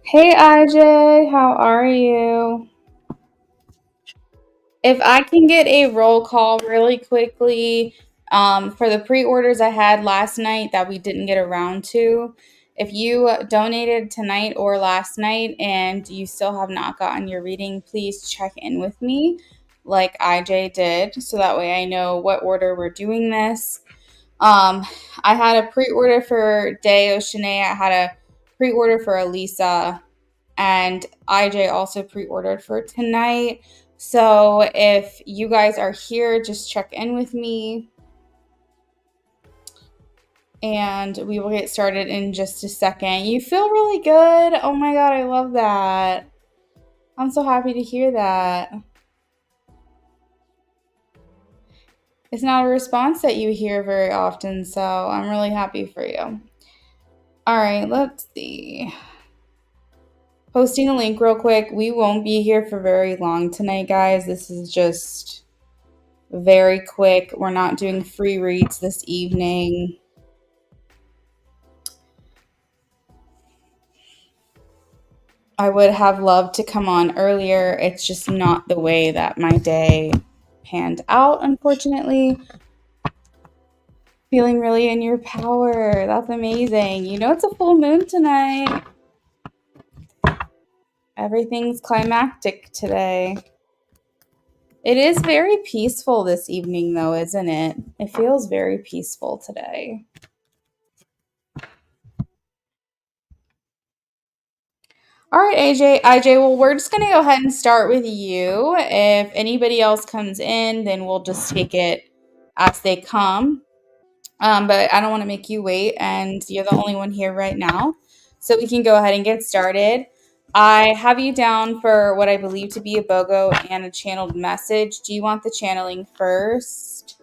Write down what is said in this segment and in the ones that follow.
Hey IJ, how are you? If I can get a roll call really quickly for the pre-orders I had last night that we didn't get around to. If you donated tonight or last night and you still have not gotten your reading, please check in with me like IJ did so that way I know what order we're doing this. Um, I had a pre-order for Day Oshane. I had a pre-order for Elisa. And IJ also pre-ordered for tonight. So if you guys are here, just check in with me and we will get started in just a second. You feel really good. Oh my God, I love that. I'm so happy to hear that. It's not a response that you hear very often, so I'm really happy for you. All right, let's see. Posting a link real quick. We won't be here for very long tonight, guys. This is just very quick. We're not doing free reads this evening. I would have loved to come on earlier. It's just not the way that my day panned out, unfortunately. Feeling really in your power. That's amazing. You know, it's a full moon tonight. Everything's climactic today. It is very peaceful this evening, though, isn't it? It feels very peaceful today. All right, IJ, well, we're just going to go ahead and start with you. If anybody else comes in, then we'll just take it as they come. But I don't want to make you wait, and you're the only one here right now. So we can go ahead and get started. I have you down for what I believe to be a BOGO and a channeled message. Do you want the channeling first?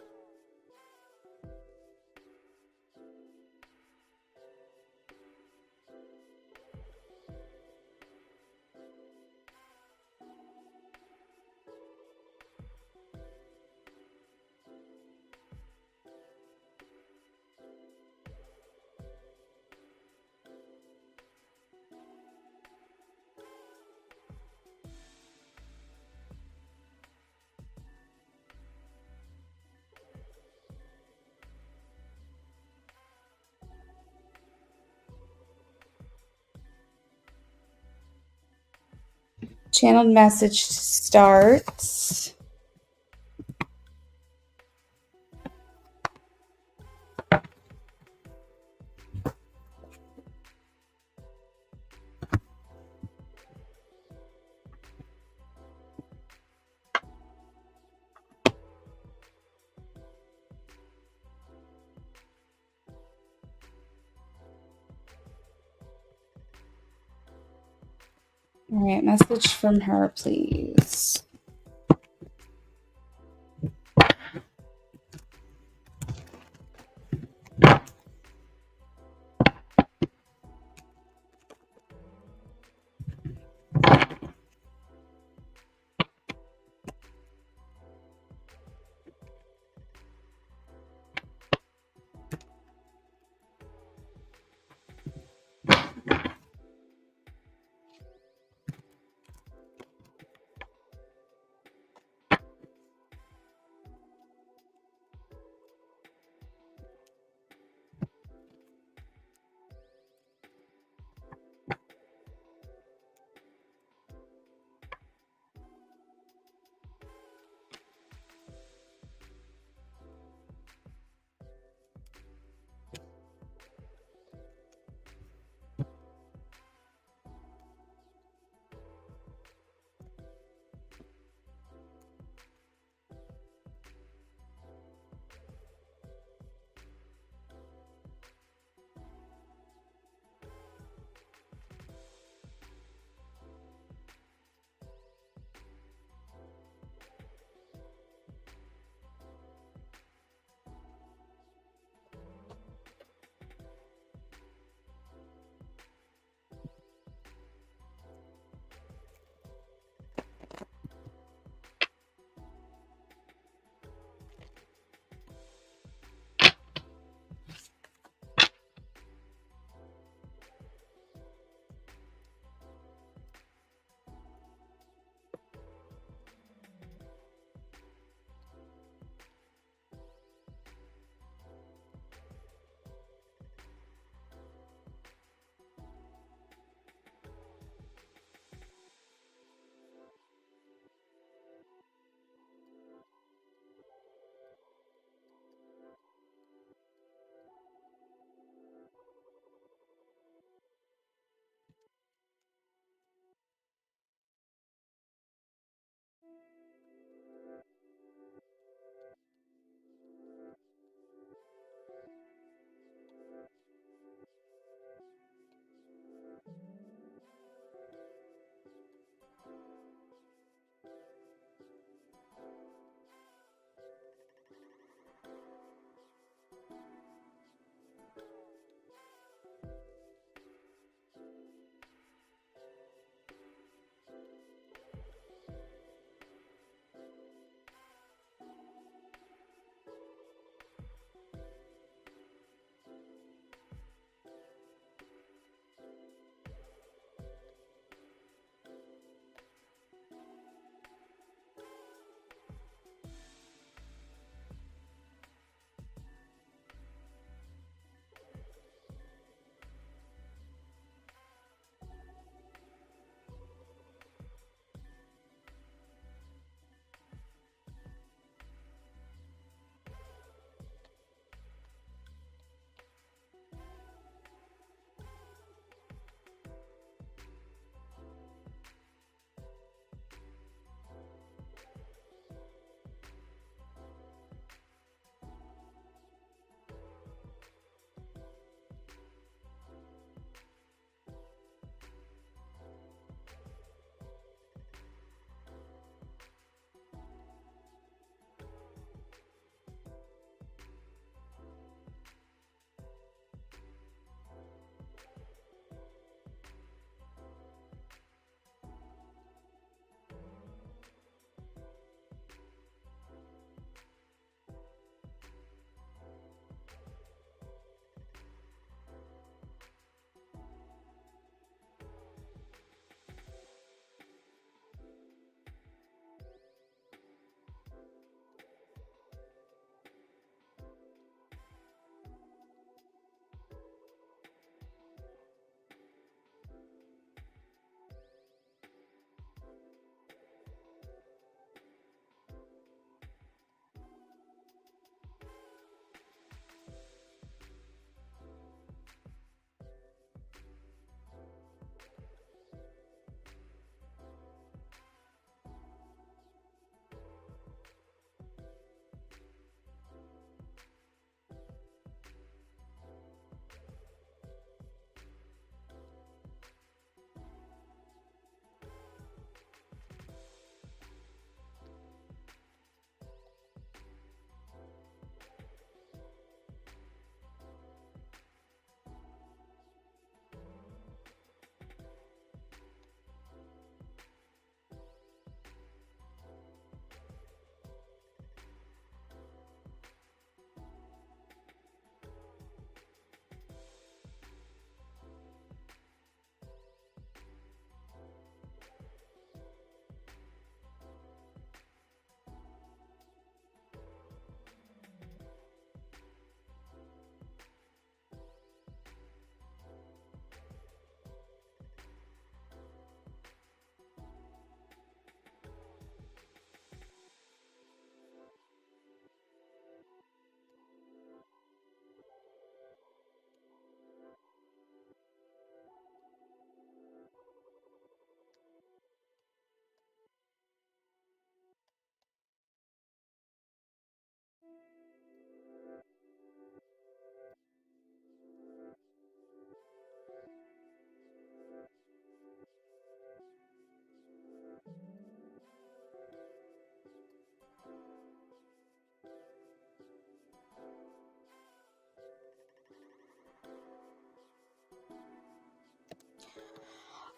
Channeled message starts. All right, message from her, please.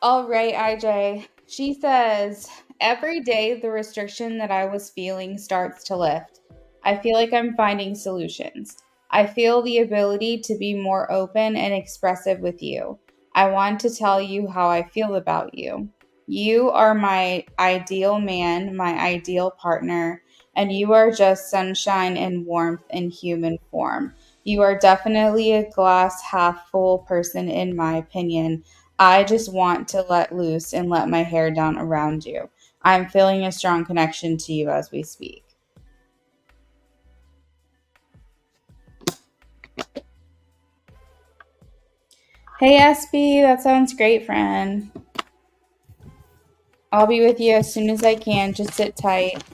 All right, IJ. She says, every day the restriction that I was feeling starts to lift. I feel like I'm finding solutions. I feel the ability to be more open and expressive with you. I want to tell you how I feel about you. You are my ideal man, my ideal partner, and you are just sunshine and warmth in human form. You are definitely a glass half full person, in my opinion. I just want to let loose and let my hair down around you. I'm feeling a strong connection to you as we speak. Hey, SB, that sounds great, friend. I'll be with you as soon as I can. Just sit tight.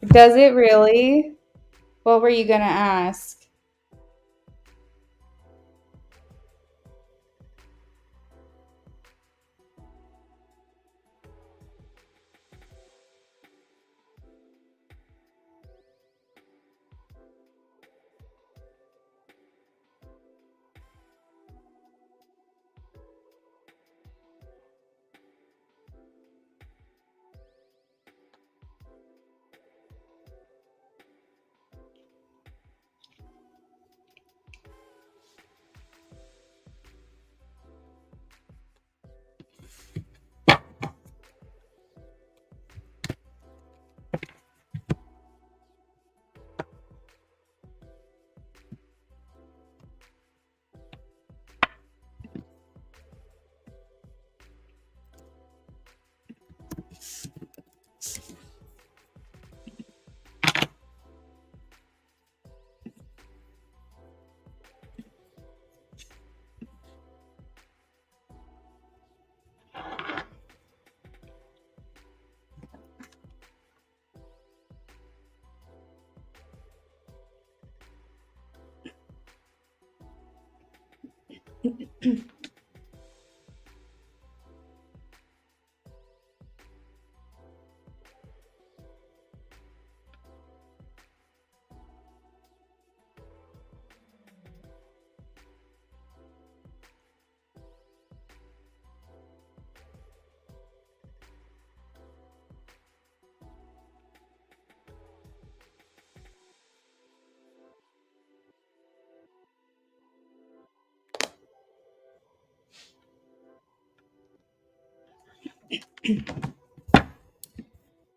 Does it really? What were you going to ask?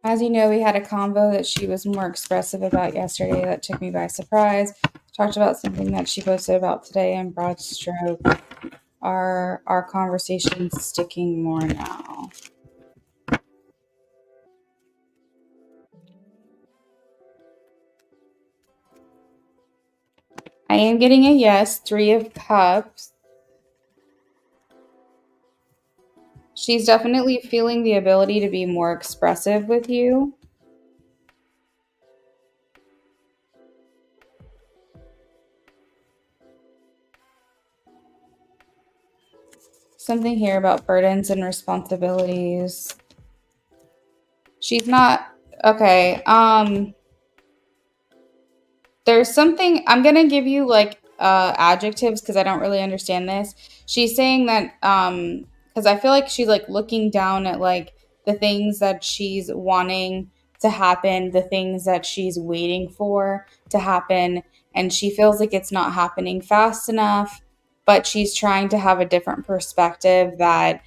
As you know, we had a convo that she was more expressive about yesterday that took me by surprise. Talked about something that she posted about today in broad stroke. Our conversation's sticking more now. I am getting a yes, 3 of cups. She's definitely feeling the ability to be more expressive with you. Something here about burdens and responsibilities. She's not okay. There's something I'm gonna give you like adjectives because I don't really understand this. She's saying that because I feel like she's like looking down at like the things that she's wanting to happen, the things that she's waiting for to happen, and she feels like it's not happening fast enough, but she's trying to have a different perspective that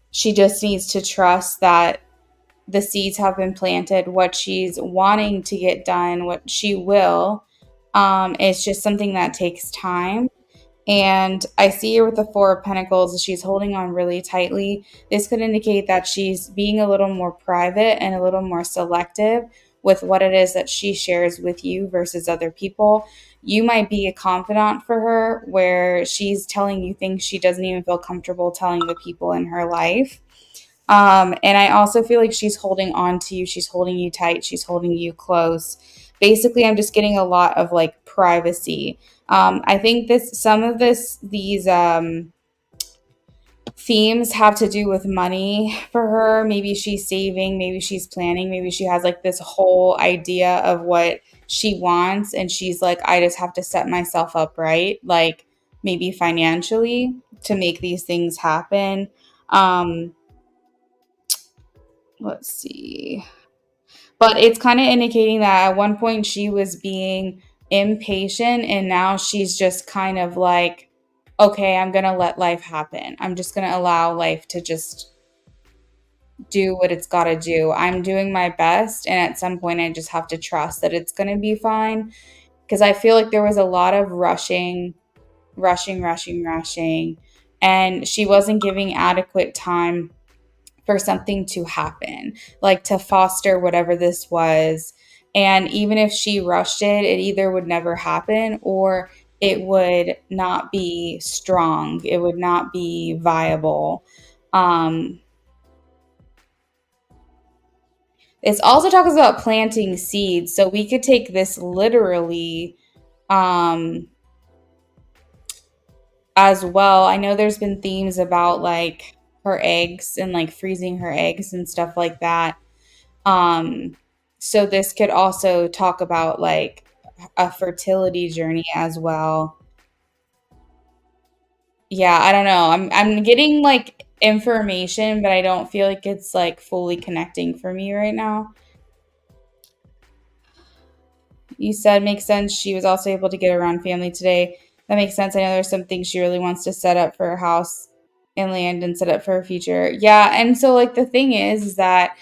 she just needs to trust that the seeds have been planted, what she's wanting to get done, what she will. It's just something that takes time. And I see her with the Four of Pentacles. She's holding on really tightly. This could indicate that she's being a little more private and a little more selective with what it is that she shares with you versus other people. You might be a confidant for her where she's telling you things she doesn't even feel comfortable telling the people in her life. And I also feel like she's holding on to you. She's holding you tight. She's holding you close. Basically, I'm just getting a lot of like privacy. I think some of these themes have to do with money for her. Maybe she's saving, maybe she's planning, maybe she has like this whole idea of what she wants. And she's like, I just have to set myself up right, like maybe financially to make these things happen. Um, let's see. But it's kind of indicating that at one point she was being impatient and now she's just kind of like, okay, I'm going to let life happen. I'm just going to allow life to just do what it's got to do. I'm doing my best. And at some point, I just have to trust that it's going to be fine. Because I feel like there was a lot of rushing. And she wasn't giving adequate time for something to happen, like to foster whatever this was. And even if she rushed it, it either would never happen or it would not be strong. It would not be viable. Um, It also talks about planting seeds. So we could take this literally um, as well. I know there's been themes about like her eggs and like freezing her eggs and stuff like that. Um, so this could also talk about like a fertility journey as well. Yeah, I don't know. I'm getting like information, but I don't feel like it's like fully connecting for me right now. You said makes sense. She was also able to get around family today. That makes sense. I know there's some things she really wants to set up for her house and land and set up for her future. Yeah, and so like the thing is that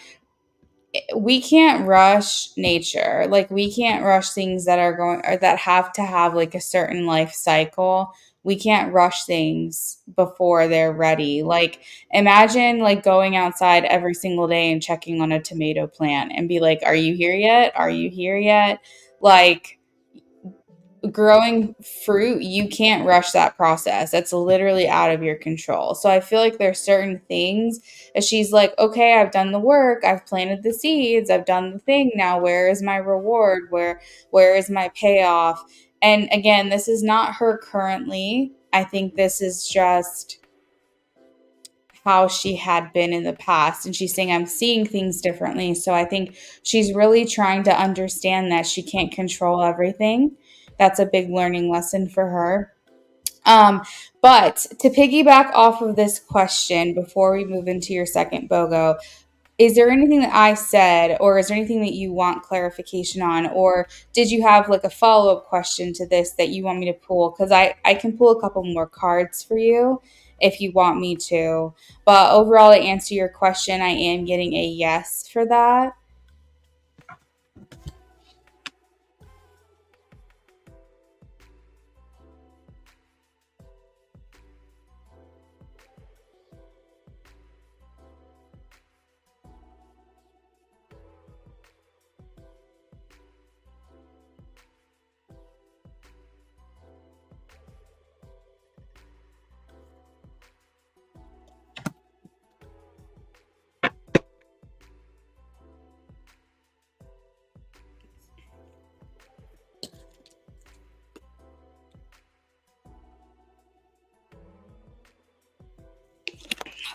we can't rush nature. Like we can't rush things that are going or that have to have like a certain life cycle. We can't rush things before they're ready. Like imagine like going outside every single day and checking on a tomato plant and be like, "Are you here yet? Are you here yet?" Like growing fruit, you can't rush that process. That's literally out of your control. So I feel like there's certain things that she's like, okay, I've done the work, I've planted the seeds, I've done the thing. Now where is my reward? Where is my payoff? And again, this is not her currently. I think this is just how she had been in the past. And she's saying, I'm seeing things differently. So I think she's really trying to understand that she can't control everything. That's a big learning lesson for her. Um, but to piggyback off of this question before we move into your second BOGO, is there anything that I said, or is there anything that you want clarification on, or did you have like a follow up question to this that you want me to pull? Because I can pull a couple more cards for you if you want me to. But overall, to answer your question, I am getting a yes for that.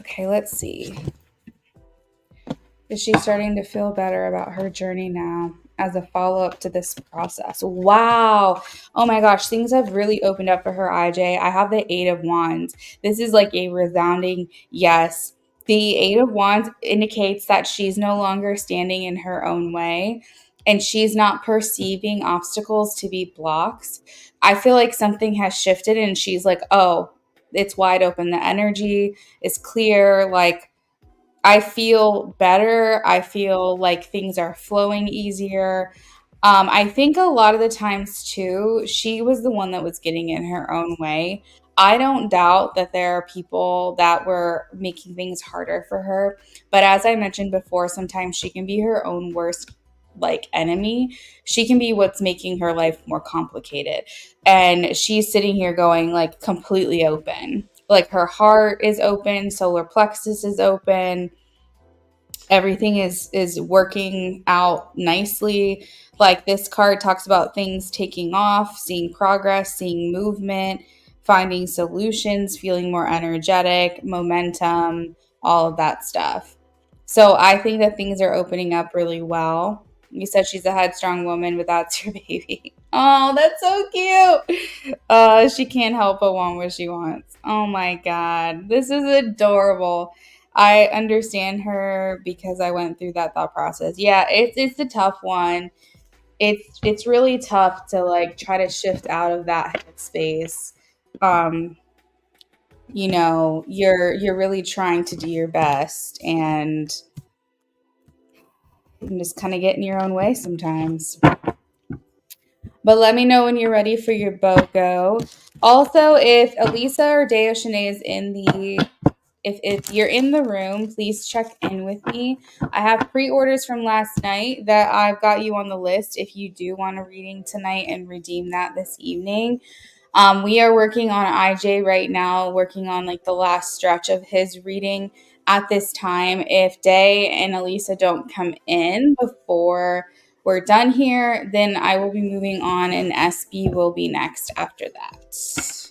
Okay, let's see. Is she starting to feel better about her journey now as a follow up to this process? Wow. Oh my gosh, things have really opened up for her, IJ. I have the Eight of Wands. This is like a resounding yes. The Eight of Wands indicates that she's no longer standing in her own way and she's not perceiving obstacles to be blocks. I feel like something has shifted and she's like, oh, it's wide open. The energy is clear. Like, I feel better. I feel like things are flowing easier. I think a lot of the times too, she was the one that was getting in her own way. I don't doubt that there are people that were making things harder for her. But as I mentioned before, sometimes she can be her own worst. like enemy. She can be what's making her life more complicated. And she's sitting here going like completely open. Like her heart is open, solar plexus is open, everything is working out nicely. Like this card talks about things taking off, seeing progress, seeing movement, finding solutions, feeling more energetic, momentum, all of that stuff. So I think that things are opening up really well. You said she's a headstrong woman, but that's your baby. Oh, that's so cute. She can't help but want what she wants. Oh my God. This is adorable. I understand her because I went through that thought process. Yeah, it's a tough one. It's really tough to like try to shift out of that headspace. Um, you're really trying to do your best and you can just kind of get in your own way sometimes. But let me know when you're ready for your BOGO. Also, if Elisa or Deo Shanae is in the if you're in the room, please check in with me. I have pre-orders from last night that I've got you on the list if you do want a reading tonight and redeem that this evening. We are working on IJ right now, working on like the last stretch of his reading at this time. If Day and Elisa don't come in before we're done here, then I will be moving on and SB will be next after that.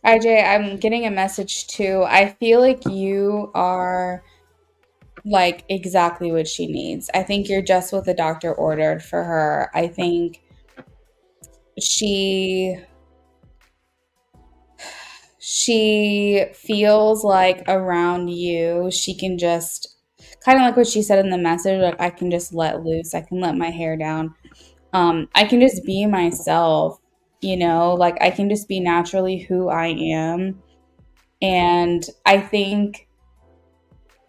IJ, I'm getting a message too. I feel like you are like exactly what she needs. I think you're just what the doctor ordered for her. I think she she feels like around you, she can just kind of like what she said in the message, like I can just let loose. I can let my hair down. I can just be myself, like I can just be naturally who I am. And I think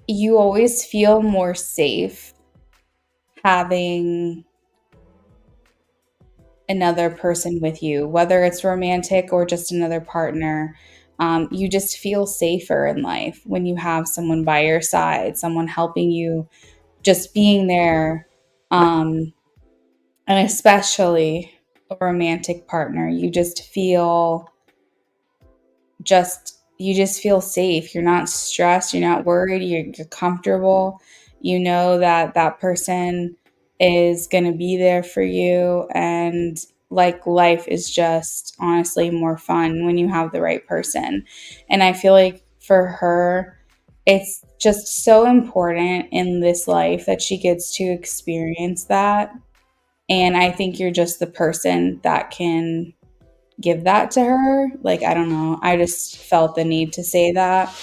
you always feel more safe having another person with you, whether it's romantic or just another partner. You just feel safer in life when you have someone by your side, someone helping you, just being there. And especially a romantic partner, you just feel safe. You're not stressed, you're not worried, you're comfortable. You know that that person is going to be there for you, and like life is just honestly more fun when you have the right person. And I feel like for her it's just so important in this life that she gets to experience that. And I think you're just the person that can give that to her. Like, I don't know. I just felt the need to say that.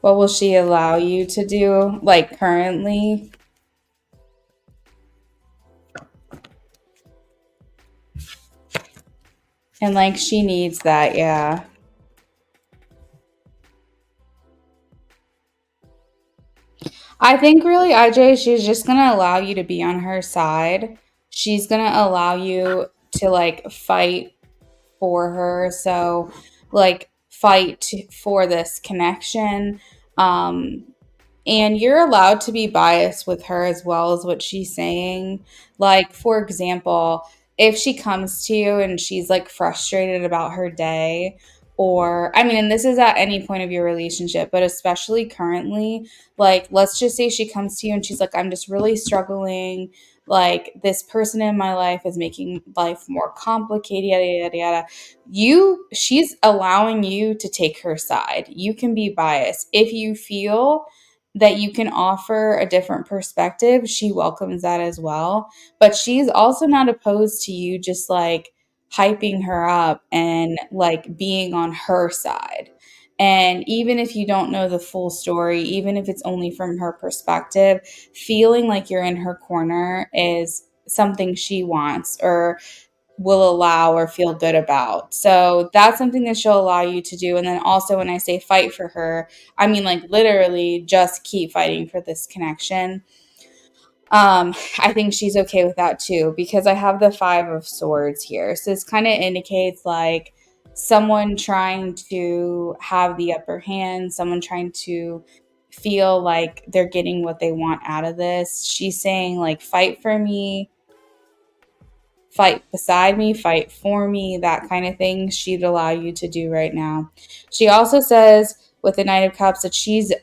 What will she allow you to do, like, currently? And, like, she needs that, yeah. I think really, IJ, she's just going to allow you to be on her side. She's going to allow you to, like, fight for her. So, like, for this connection. Um, And you're allowed to be biased with her as well as what she's saying. Like, for example, if she comes to you and she's like frustrated about her day, or I mean, and this is at any point of your relationship, but especially currently, like, let's just say she comes to you and she's like, I'm just really struggling. Like, this person in my life is making life more complicated, yada, yada, yada. She's allowing you to take her side. You can be biased. If you feel that you can offer a different perspective, she welcomes that as well. But she's also not opposed to you just like hyping her up and like being on her side. And even if you don't know the full story, even if it's only from her perspective, feeling like you're in her corner is something she wants or will allow or feel good about. So that's something that she'll allow you to do. And then also, when I say fight for her, I mean like literally just keep fighting for this connection. I think she's okay with that too, because I have the Five of Swords here. So this kind of indicates like someone trying to have the upper hand, someone trying to feel like they're getting what they want out of this. She's saying like fight for me, fight beside me, fight for me, that kind of thing she'd allow you to do right now. She also says with the Knight of Cups that she's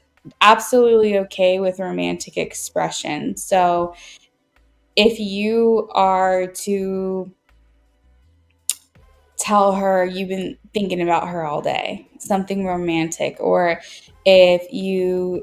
absolutely okay with romantic expression. So if you are to tell her you've been thinking about her all day, something romantic, or if you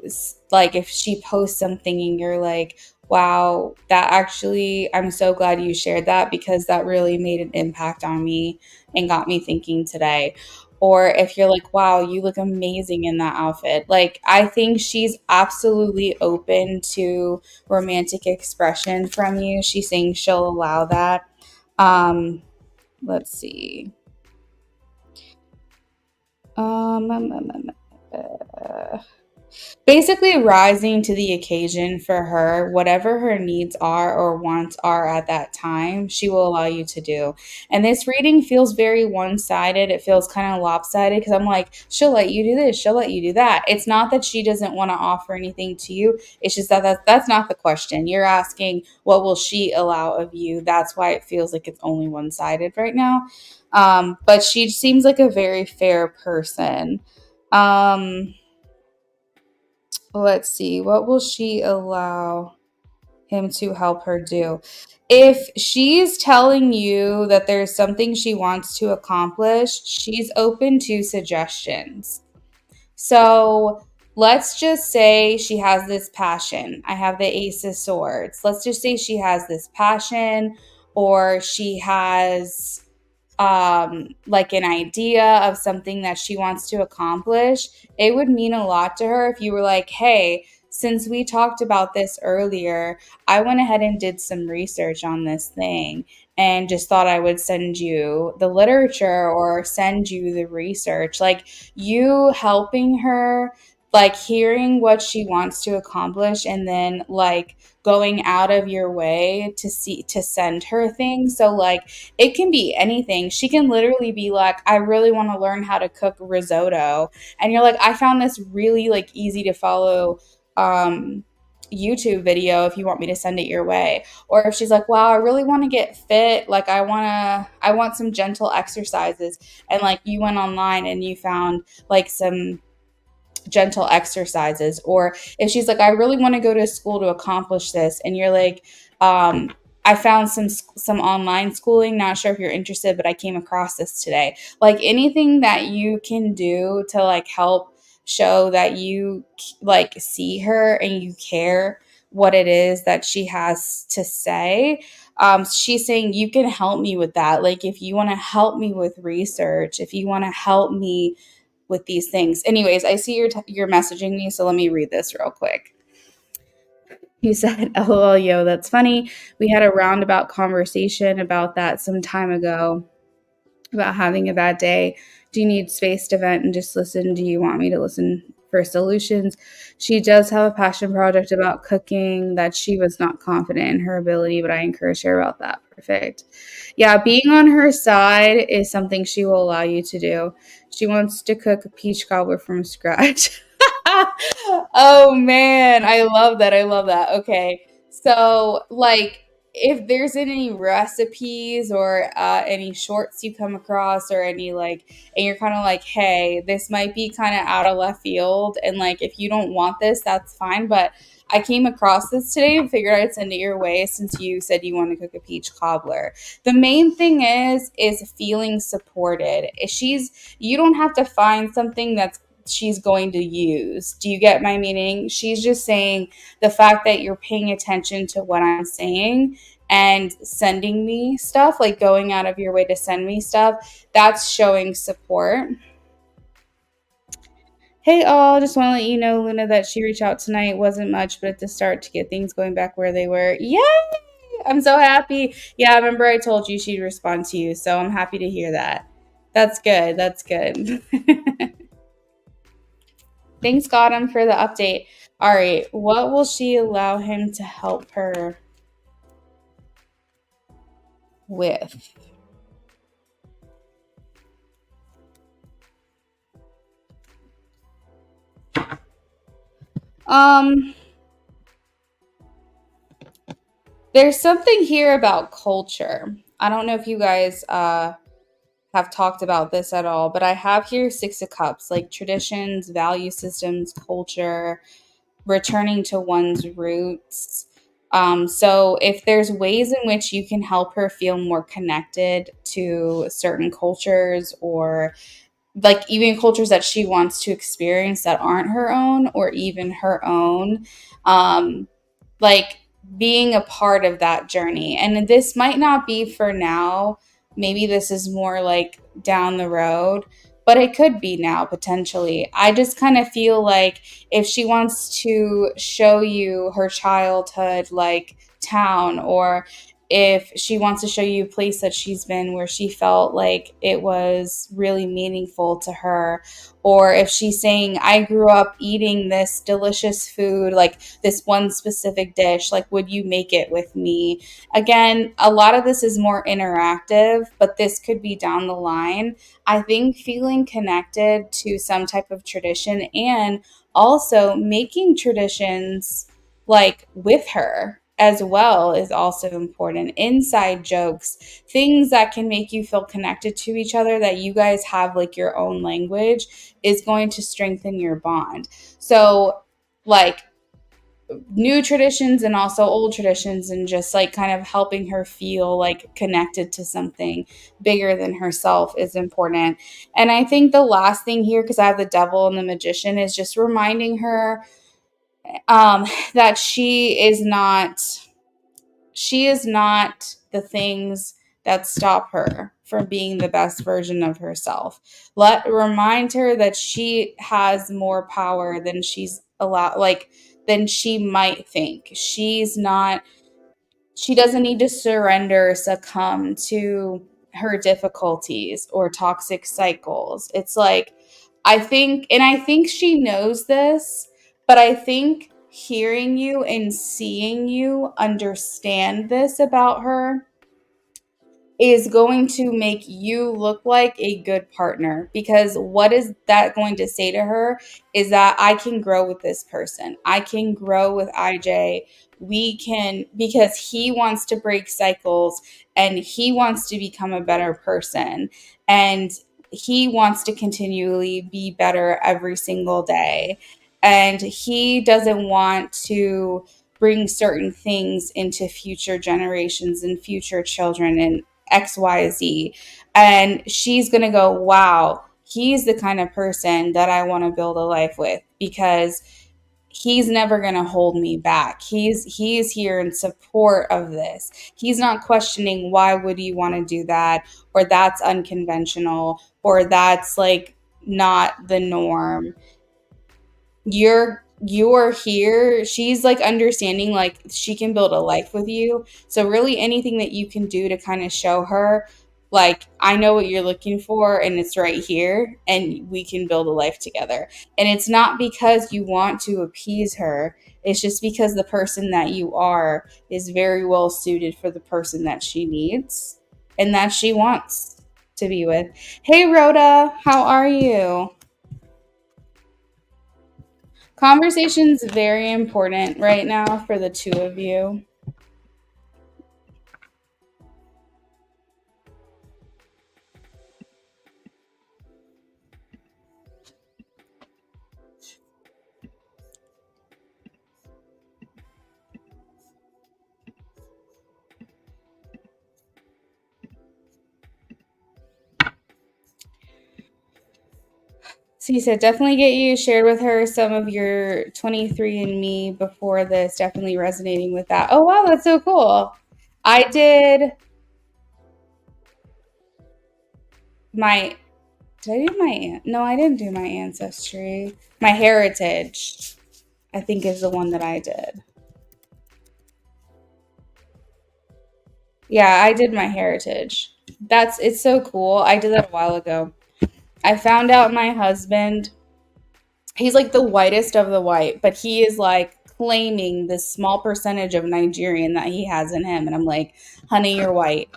like, if she posts something and you're like, wow, that actually, I'm so glad you shared that because that really made an impact on me and got me thinking today. Or if you're like, wow, you look amazing in that outfit. Like, I think she's absolutely open to romantic expression from you. She's saying she'll allow that. Let's see. Um, um, um, um, uh, Basically rising to the occasion for her, whatever her needs are or wants are at that time, she will allow you to do. And this reading feels very one-sided. It feels kind of lopsided because I'm like, she'll let you do this, she'll let you do that. It's not that she doesn't want to offer anything to you. It's just that that's not the question. You're asking, what will she allow of you? That's why it feels like it's only one-sided right now. But she seems like a very fair person. Um, let's see, what will she allow him to help her do? If she's telling you that there's something she wants to accomplish, she's open to suggestions. So let's just say she has this passion. I have the Ace of Swords. Let's just say she has this passion, or she has like an idea of something that she wants to accomplish. It would mean a lot to her if you were like, hey, since we talked about this earlier, I went ahead and did some research on this thing and just thought I would send you the literature or send you the research. Like, you helping her, like hearing what she wants to accomplish, and then like going out of your way to see to send her things. So like, it can be anything. She can literally be like, I really want to learn how to cook risotto. And you're like, I found this really like easy to follow YouTube video if you want me to send it your way. Or if she's like, wow, I really want to get fit. Like, I want some gentle exercises. And like, you went online and you found like some gentle exercises. Or if she's like, I really want to go to school to accomplish this, and you're like, I found some online schooling, not sure if you're interested, but I came across this today. Like, anything that you can do to like help show that you like see her and you care what it is that she has to say. She's saying you can help me with that. Like, if you want to help me with research, if you want to help me with these things. Anyways, I see you're messaging me, so let me read this real quick. You said, "LOL, yo, that's funny. We had a roundabout conversation about that some time ago, about having a bad day. Do you need space to vent and just listen? Do you want me to listen for solutions?" She does have a passion project about cooking that she was not confident in her ability, but I encouraged her about that. Perfect. Yeah, being on her side is something she will allow you to do. She wants to cook a peach cobbler from scratch. Oh man, I love that. I love that. Okay. So, like, if there's any recipes or any shorts you come across, or any like, and you're kind of like, hey, this might be kind of out of left field, and like, if you don't want this, that's fine, but I came across this today and figured I'd send it your way since you said you want to cook a peach cobbler. The main thing is feeling supported. If she's, you don't have to find something that's she's going to use. Do you get my meaning? She's just saying the fact that you're paying attention to what I'm saying and sending me stuff, like going out of your way to send me stuff, that's showing support. Hey all, just want to let you know, Luna, that she reached out tonight. Wasn't much, but at the start to get things going back where they were. Yay! I'm so happy. Yeah, I remember I told you she'd respond to you, so I'm happy to hear that. That's good. That's good. Thanks, Gotham, for the update. All right, what will she allow him to help her with? Um, there's something here about culture. I don't know if you guys have talked about this at all, but I have here Six of Cups, like traditions, value systems, culture, returning to one's roots. So if there's ways in which you can help her feel more connected to certain cultures, or like even cultures that she wants to experience that aren't her own or even her own, um, like being a part of that journey. And this might not be for now. Maybe this is more like down the road, but it could be now potentially. I just kind of feel like if she wants to show you her childhood, like town, or if she wants to show you a place that she's been where she felt like it was really meaningful to her, or if she's saying, I grew up eating this delicious food, like this one specific dish, like would you make it with me? Again, a lot of this is more interactive, but this could be down the line. I think feeling connected to some type of tradition, and also making traditions like with her as well, is also important. Inside jokes, things that can make you feel connected to each other, that you guys have like your own language, is going to strengthen your bond. So like new traditions and also old traditions, and just like kind of helping her feel like connected to something bigger than herself is important. And I think the last thing here, because I have the devil and the magician, is just reminding her that she is not the things that stop her from being the best version of herself. Remind her that she has more power than she's allowed, like than she might think. She doesn't need to surrender, succumb to her difficulties or toxic cycles. It's like, I think she knows this, but I think hearing you and seeing you understand this about her is going to make you look like a good partner, because what is that going to say to her is that I can grow with this person. I can grow with IJ. We can, because he wants to break cycles and he wants to become a better person, and he wants to continually be better every single day. And he doesn't want to bring certain things into future generations and future children and XYZ. And she's going to go, wow, he's the kind of person that I want to build a life with, because he's never going to hold me back. He's here in support of this. He's not questioning, why would you want to do that, or that's unconventional, or that's like not the norm. You're here. She's like understanding, like she can build a life with you. So really anything that you can do to kind of show her, like, I know what you're looking for and it's right here and we can build a life together. And it's not because you want to appease her. It's just because the person that you are is very well suited for the person that she needs and that she wants to be with. Hey Rhoda, how are you? Conversation's very important right now for the two of you. She said, definitely get you shared with her some of your 23andMe before this, definitely resonating with that. Oh, wow, that's so cool. I did my, did I do my, no, I didn't do my ancestry. My heritage, I think, is the one that I did. Yeah, I did my heritage. It's so cool. I did that a while ago. I found out my husband, he's like the whitest of the white, but he is like claiming this small percentage of Nigerian that he has in him. And I'm like, honey, you're white.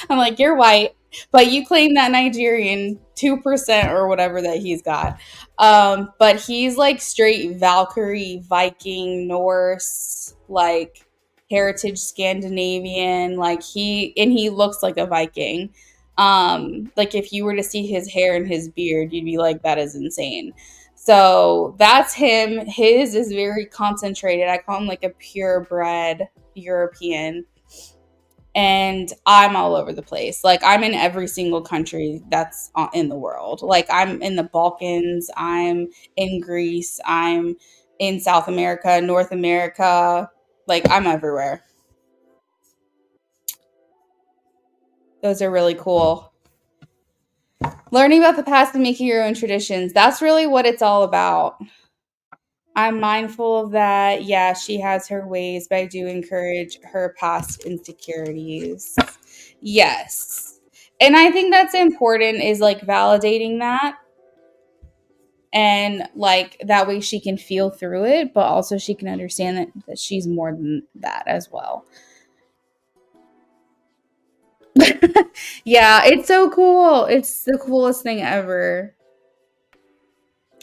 I'm like, you're white, but you claim that Nigerian 2% or whatever that he's got. But he's like straight Valkyrie, Viking, Norse, like heritage Scandinavian. And he looks like a Viking. Like if you were to see his hair and his beard, you'd be like, that is insane. So that's him. His is very concentrated. I call him like a purebred European. And I'm all over the place. Like I'm in every single country that's in the world. Like I'm in the Balkans, I'm in Greece, I'm in South America, North America. Like I'm everywhere. Those are really cool. Learning about the past and making your own traditions. That's really what it's all about. I'm mindful of that. Yeah, she has her ways, but I do encourage her past insecurities. Yes. And I think that's important is like validating that and like that way she can feel through it, but also she can understand that she's more than that as well. Yeah, it's so cool. It's the coolest thing ever.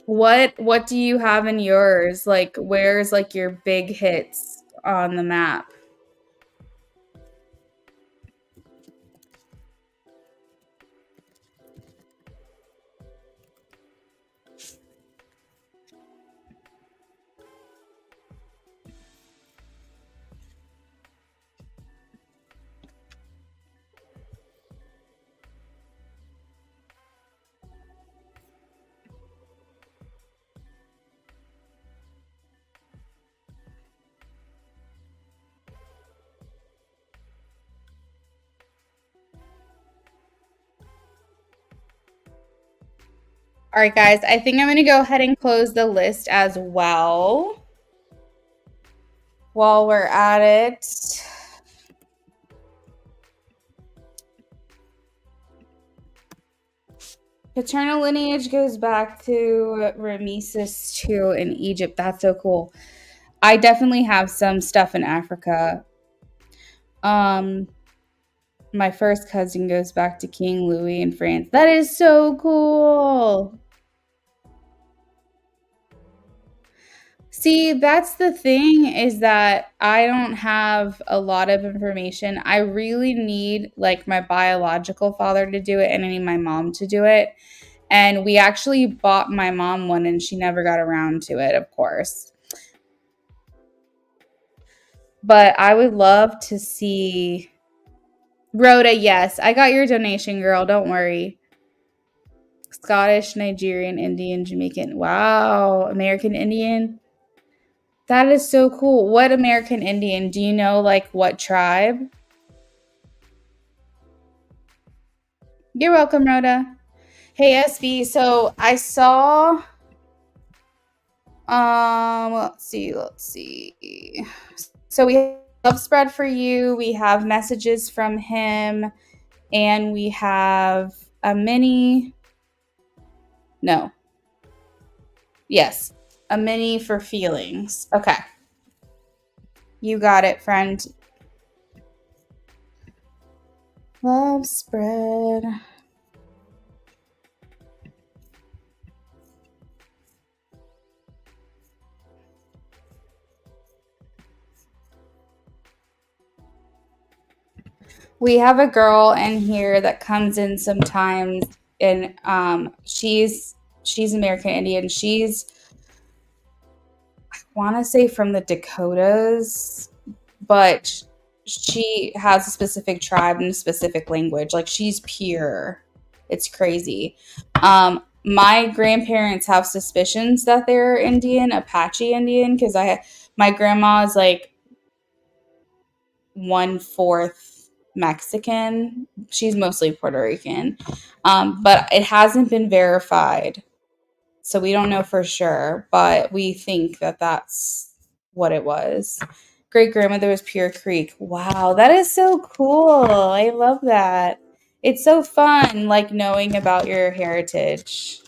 What do you have in yours? Like where's like your big hits on the map? All right, guys, I think I'm going to go ahead and close the list as well while we're at it. Paternal lineage goes back to Rameses II in Egypt. That's so cool. I definitely have some stuff in Africa. Um, my first cousin goes back to King Louis in France. That is so cool. See, that's the thing is that I don't have a lot of information. I really need like my biological father to do it and I need my mom to do it. And we actually bought my mom one and she never got around to it, of course. But I would love to see Rhoda, yes. I got your donation, girl. Don't worry. Scottish, Nigerian, Indian, Jamaican. Wow. American Indian. That is so cool. What American Indian? Do you know like what tribe? You're welcome, Rhoda. Hey SB, so I saw let's see. So we have love spread for you. We have messages from him and we have a mini no. Yes. A mini for feelings. Okay. You got it, friend. Love spread. We have a girl in here that comes in sometimes and she's American Indian. She's I want to say from the Dakotas, but she has a specific tribe and a specific language. Like she's pure. It's crazy. My grandparents have suspicions that they're Indian, Apache Indian, because my grandma is like 1/4 Mexican. She's mostly Puerto Rican, but it hasn't been verified, so we don't know for sure. But we think that that's what it was. Great grandmother was Pure Creek. Wow, that is so cool. I love that. It's so fun, like knowing about your heritage.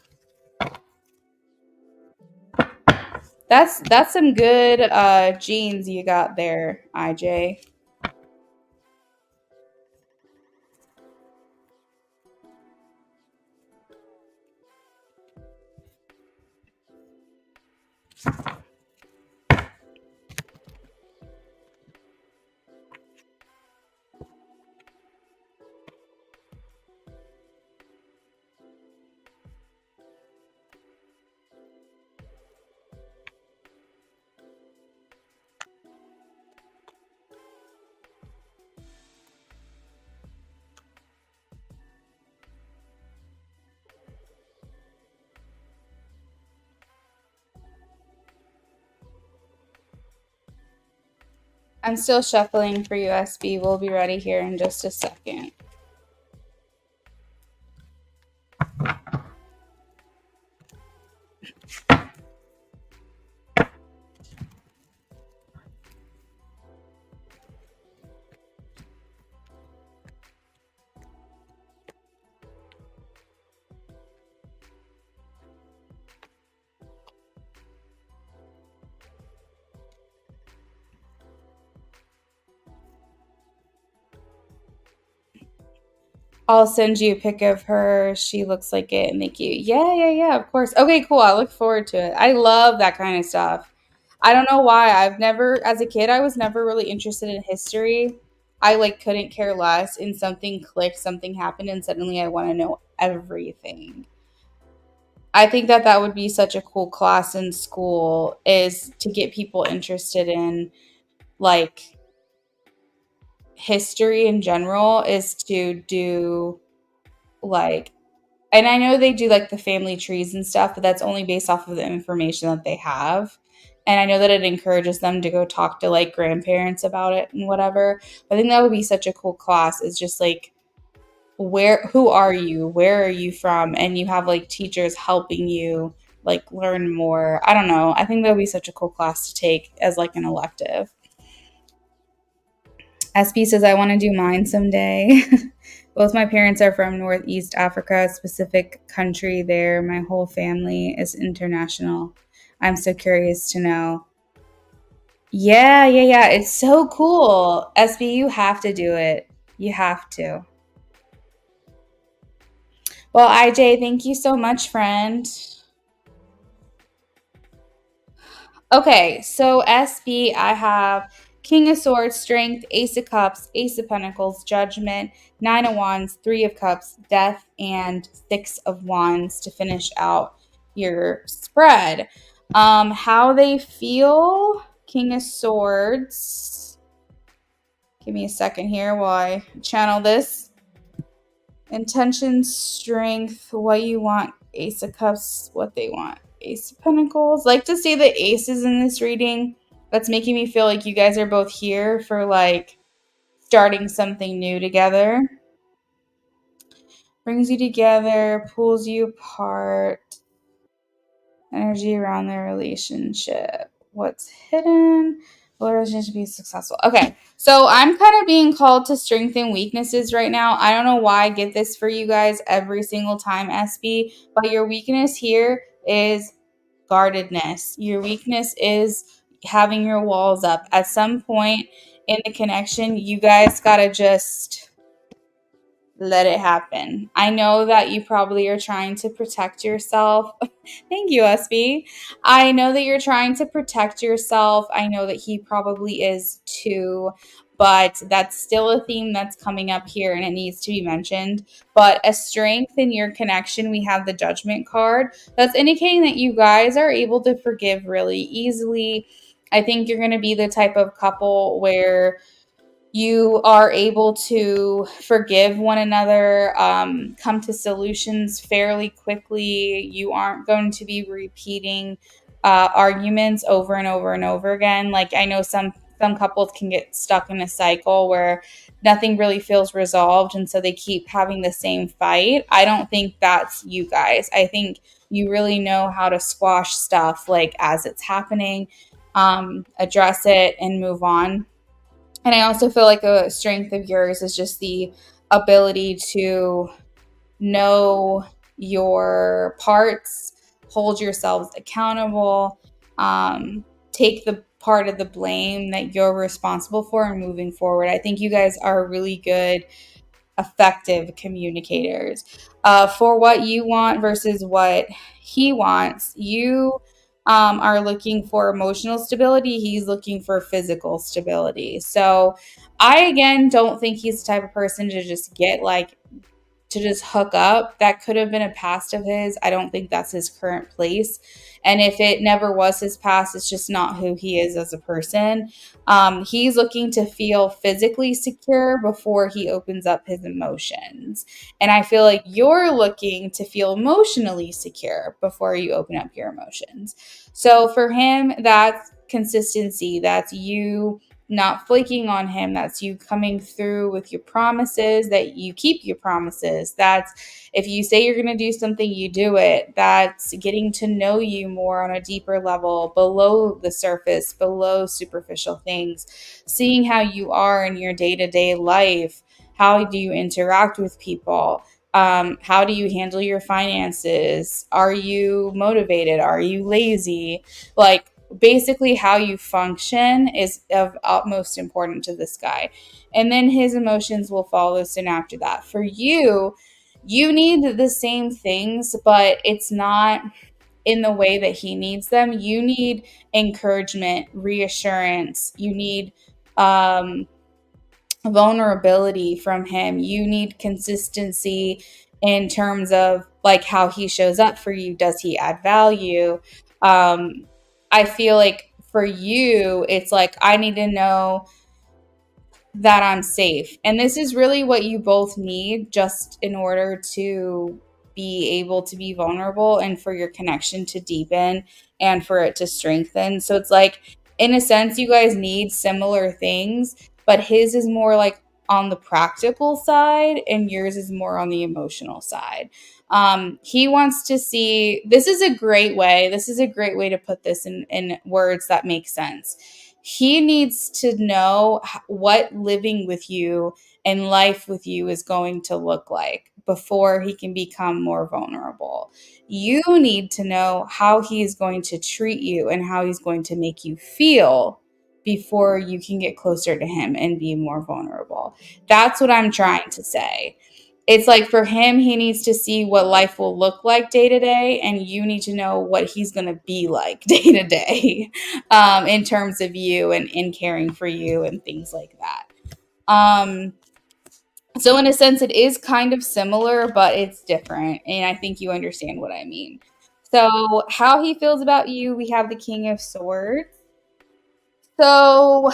That's some good genes you got there, IJ. I'm still shuffling for USB. We'll be ready here in just a second. I'll send you a pic of her. She looks like it and thank you. Yeah, yeah, yeah, of course. Okay, cool. I look forward to it. I love that kind of stuff. I don't know why. I've never, as a kid, I was never really interested in history. I like couldn't care less, and something clicked, something happened, and suddenly I want to know everything. I think that that would be such a cool class in school is to get people interested in like history in general is to do like, and I know they do like the family trees and stuff, but that's only based off of the information that they have. And I know that it encourages them to go talk to like grandparents about it and whatever. I think that would be such a cool class. Is just like who are you? Where are you from? And you have like teachers helping you like learn more. I don't know. I think that would be such a cool class to take as like an elective. SB says, I want to do mine someday. Both my parents are from Northeast Africa, a specific country there. My whole family is international. I'm so curious to know. Yeah, yeah, yeah. It's so cool. SB, you have to do it. You have to. Well, IJ, thank you so much, friend. Okay, so SB, I have King of Swords, Strength, Ace of Cups, Ace of Pentacles, Judgment, Nine of Wands, Three of Cups, Death, and Six of Wands to finish out your spread. How they feel, King of Swords. Give me a second here while I channel this. Intention, strength, what you want. Ace of Cups, what they want. Ace of Pentacles. Like to see the aces in this reading. That's making me feel like you guys are both here for like starting something new together. Brings you together, pulls you apart. Energy around their relationship. What's hidden? Will the relationship be successful? Okay, so I'm kind of being called to strengthen weaknesses right now. I don't know why I get this for you guys every single time, SB, but your weakness here is guardedness. Your weakness is having your walls up. At some point in the connection, you guys got to just let it happen. I know that you probably are trying to protect yourself. Thank you, SB. I know that you're trying to protect yourself. I know that he probably is too, but that's still a theme that's coming up here and it needs to be mentioned. But a strength in your connection, we have the Judgment card. That's indicating that you guys are able to forgive really easily. I think you're going to be the type of couple where you are able to forgive one another, come to solutions fairly quickly. You aren't going to be repeating arguments over and over and over again. Like, I know some couples can get stuck in a cycle where nothing really feels resolved, and so they keep having the same fight. I don't think that's you guys. I think you really know how to squash stuff like as it's happening, address it, and move on. And I also feel like a strength of yours is just the ability to know your parts, hold yourselves accountable, take the part of the blame that you're responsible for, and moving forward. I think you guys are really good, effective communicators. For what you want versus what he wants, you are looking for emotional stability. He's looking for physical stability. So I, again, don't think he's the type of person to just get like to just hook up. That could have been a past of his. I don't think that's his current place. And if it never was his past, it's just not who he is as a person. He's looking to feel physically secure before he opens up his emotions. And I feel like you're looking to feel emotionally secure before you open up your emotions. So for him, that's consistency. That's you not flaking on him. That's you coming through with your promises, that you keep your promises. That's if you say you're going to do something, you do it. That's getting to know you more on a deeper level, below the surface, below superficial things, seeing how you are in your day-to-day life. How do you interact with people? How do you handle your finances? Are you motivated? Are you lazy? Like, basically how you function is of utmost importance to this guy, and then his emotions will follow soon after that. For you, you need the same things, but it's not in the way that he needs them. You need encouragement, reassurance. You need um vulnerability from him. You need consistency in terms of like how he shows up for you. Does he add value? Um, I feel like for you, it's like I need to know that I'm safe. And this is really what you both need just in order to be able to be vulnerable and for your connection to deepen and for it to strengthen. So it's like, in a sense, you guys need similar things, but his is more like on the practical side and yours is more on the emotional side. He wants to see, this is a great way. This is a great way to put this in words that make sense. He needs to know what living with you and life with you is going to look like before he can become more vulnerable. You need to know how he is going to treat you and how he's going to make you feel before you can get closer to him and be more vulnerable. That's what I'm trying to say. It's like for him, he needs to see what life will look like day to day, and you need to know what he's going to be like day to day, in terms of you and in caring for you and things like that. Um, so, in a sense, it is kind of similar, but it's different. And I think you understand what I mean. So, how he feels about you, we have the King of Swords. So,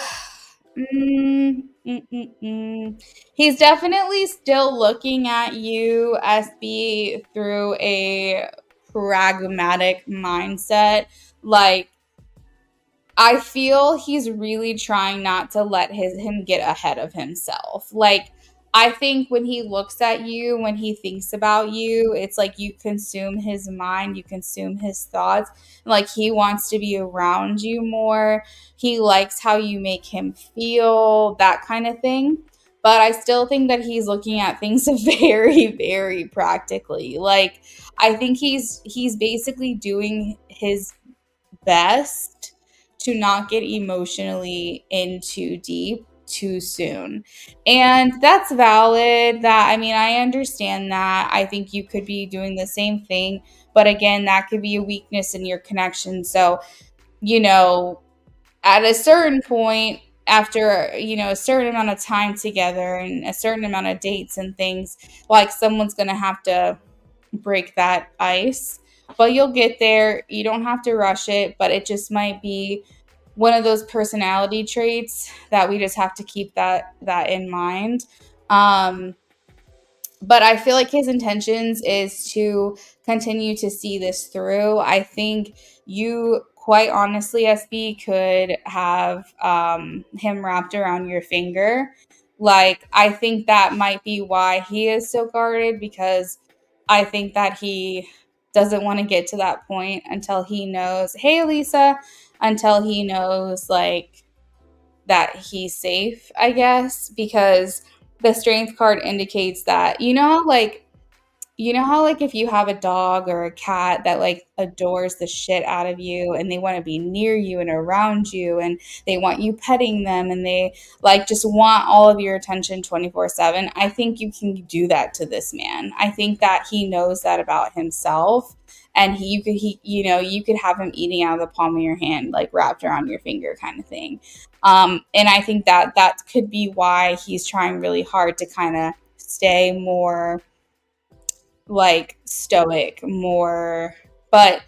he's definitely still looking at you as be through a pragmatic mindset. Like, I feel he's really trying not to let him get ahead of himself. Like, I think when he looks at you, when he thinks about you, it's like you consume his mind, you consume his thoughts. Like, he wants to be around you more. He likes how you make him feel, that kind of thing. But I still think that he's looking at things very, very practically. Like, I think he's basically doing his best to not get emotionally in too deep too soon. And that's valid. That, I mean, I understand that. I think you could be doing the same thing, but again, that could be a weakness in your connection. So, you know, at a certain point, after, a certain amount of time together and a certain amount of dates and things, like someone's going to have to break that ice. But you'll get there. You don't have to rush it, but it just might be one of those personality traits that we just have to keep that in mind. Um, but I feel like his intentions is to continue to see this through. I think you quite honestly, SB, could have him wrapped around your finger. Like, I think that might be why he is so guarded, because I think that he doesn't want to get to that point until he knows, hey, Lisa, until he knows, like, that he's safe, I guess, because the strength card indicates that, how, like, if you have a dog or a cat that, like, adores the shit out of you and they want to be near you and around you and they want you petting them and they, like, just want all of your attention 24/7. I think you can do that to this man. I think that he knows that about himself. And you could have him eating out of the palm of your hand, like wrapped around your finger kind of thing. And I think that that could be why he's trying really hard to kind of stay more like stoic, more, but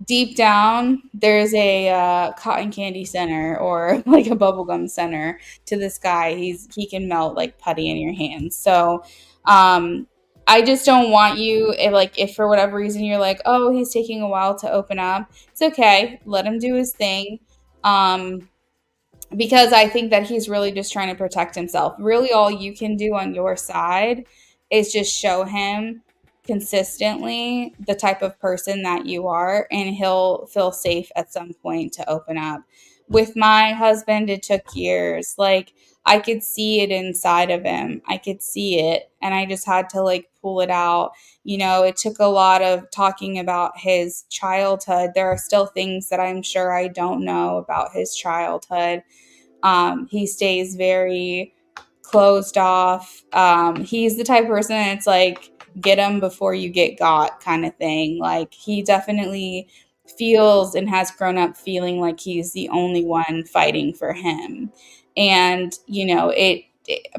deep down there's a cotton candy center or like a bubblegum center to this guy. He can melt like putty in your hands. So I just don't want you, if for whatever reason you're like, oh, he's taking a while to open up, it's okay, let him do his thing. Because I think that he's really just trying to protect himself. Really, all you can do on your side is just show him consistently the type of person that you are, and he'll feel safe at some point to open up. With my husband, it took years. Like, I could see it inside of him. I could see it, and I just had to like pull it out. It took a lot of talking about his childhood. There are still things that I'm sure I don't know about his childhood. He stays very closed off. He's the type of person that's like, get him before you get got kind of thing. Like, he definitely feels and has grown up feeling like he's the only one fighting for him. And,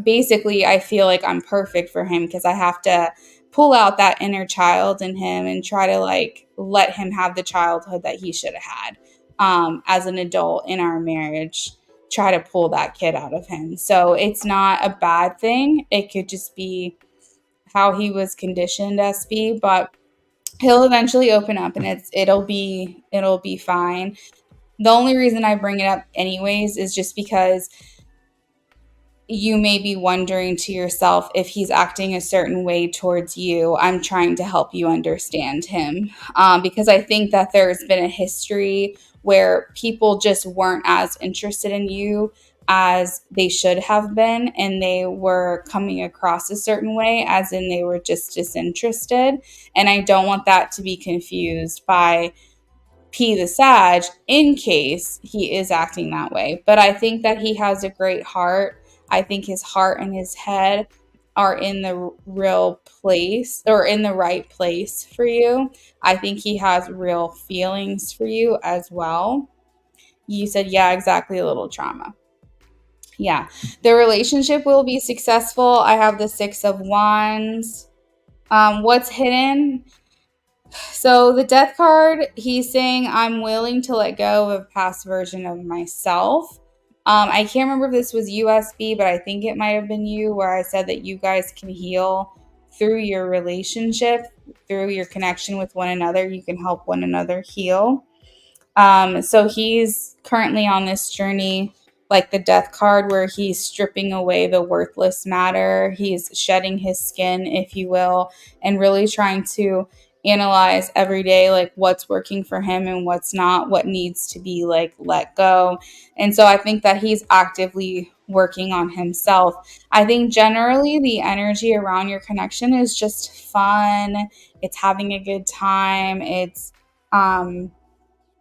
basically, I feel like I'm perfect for him because I have to pull out that inner child in him and try to like let him have the childhood that he should have had as an adult in our marriage, try to pull that kid out of him. So it's not a bad thing. It could just be how he was conditioned, SB, but he'll eventually open up and it'll be fine. The only reason I bring it up anyways is just because you may be wondering to yourself if he's acting a certain way towards you. I'm trying to help you understand him, because I think that there's been a history where people just weren't as interested in you as they should have been, and they were coming across a certain way, as in they were just disinterested. And I don't want that to be confused by P the Sag in case he is acting that way. But I think that he has a great heart. I think his heart and his head are in the real place, or in the right place for you. I think he has real feelings for you as well. You said, yeah, exactly, a little trauma. Yeah. The relationship will be successful. I have the Six of Wands. What's hidden? So the death card, he's saying, I'm willing to let go of a past version of myself. I can't remember if this was USB, but I think it might have been you, where I said that you guys can heal through your relationship, through your connection with one another. You can help one another heal. So he's currently on this journey, like the death card, where he's stripping away the worthless matter. He's shedding his skin, if you will, and really trying to analyze every day, like what's working for him and what's not, what needs to be like let go. And so I think that he's actively working on himself. I think generally the energy around your connection is just fun. It's having a good time. It's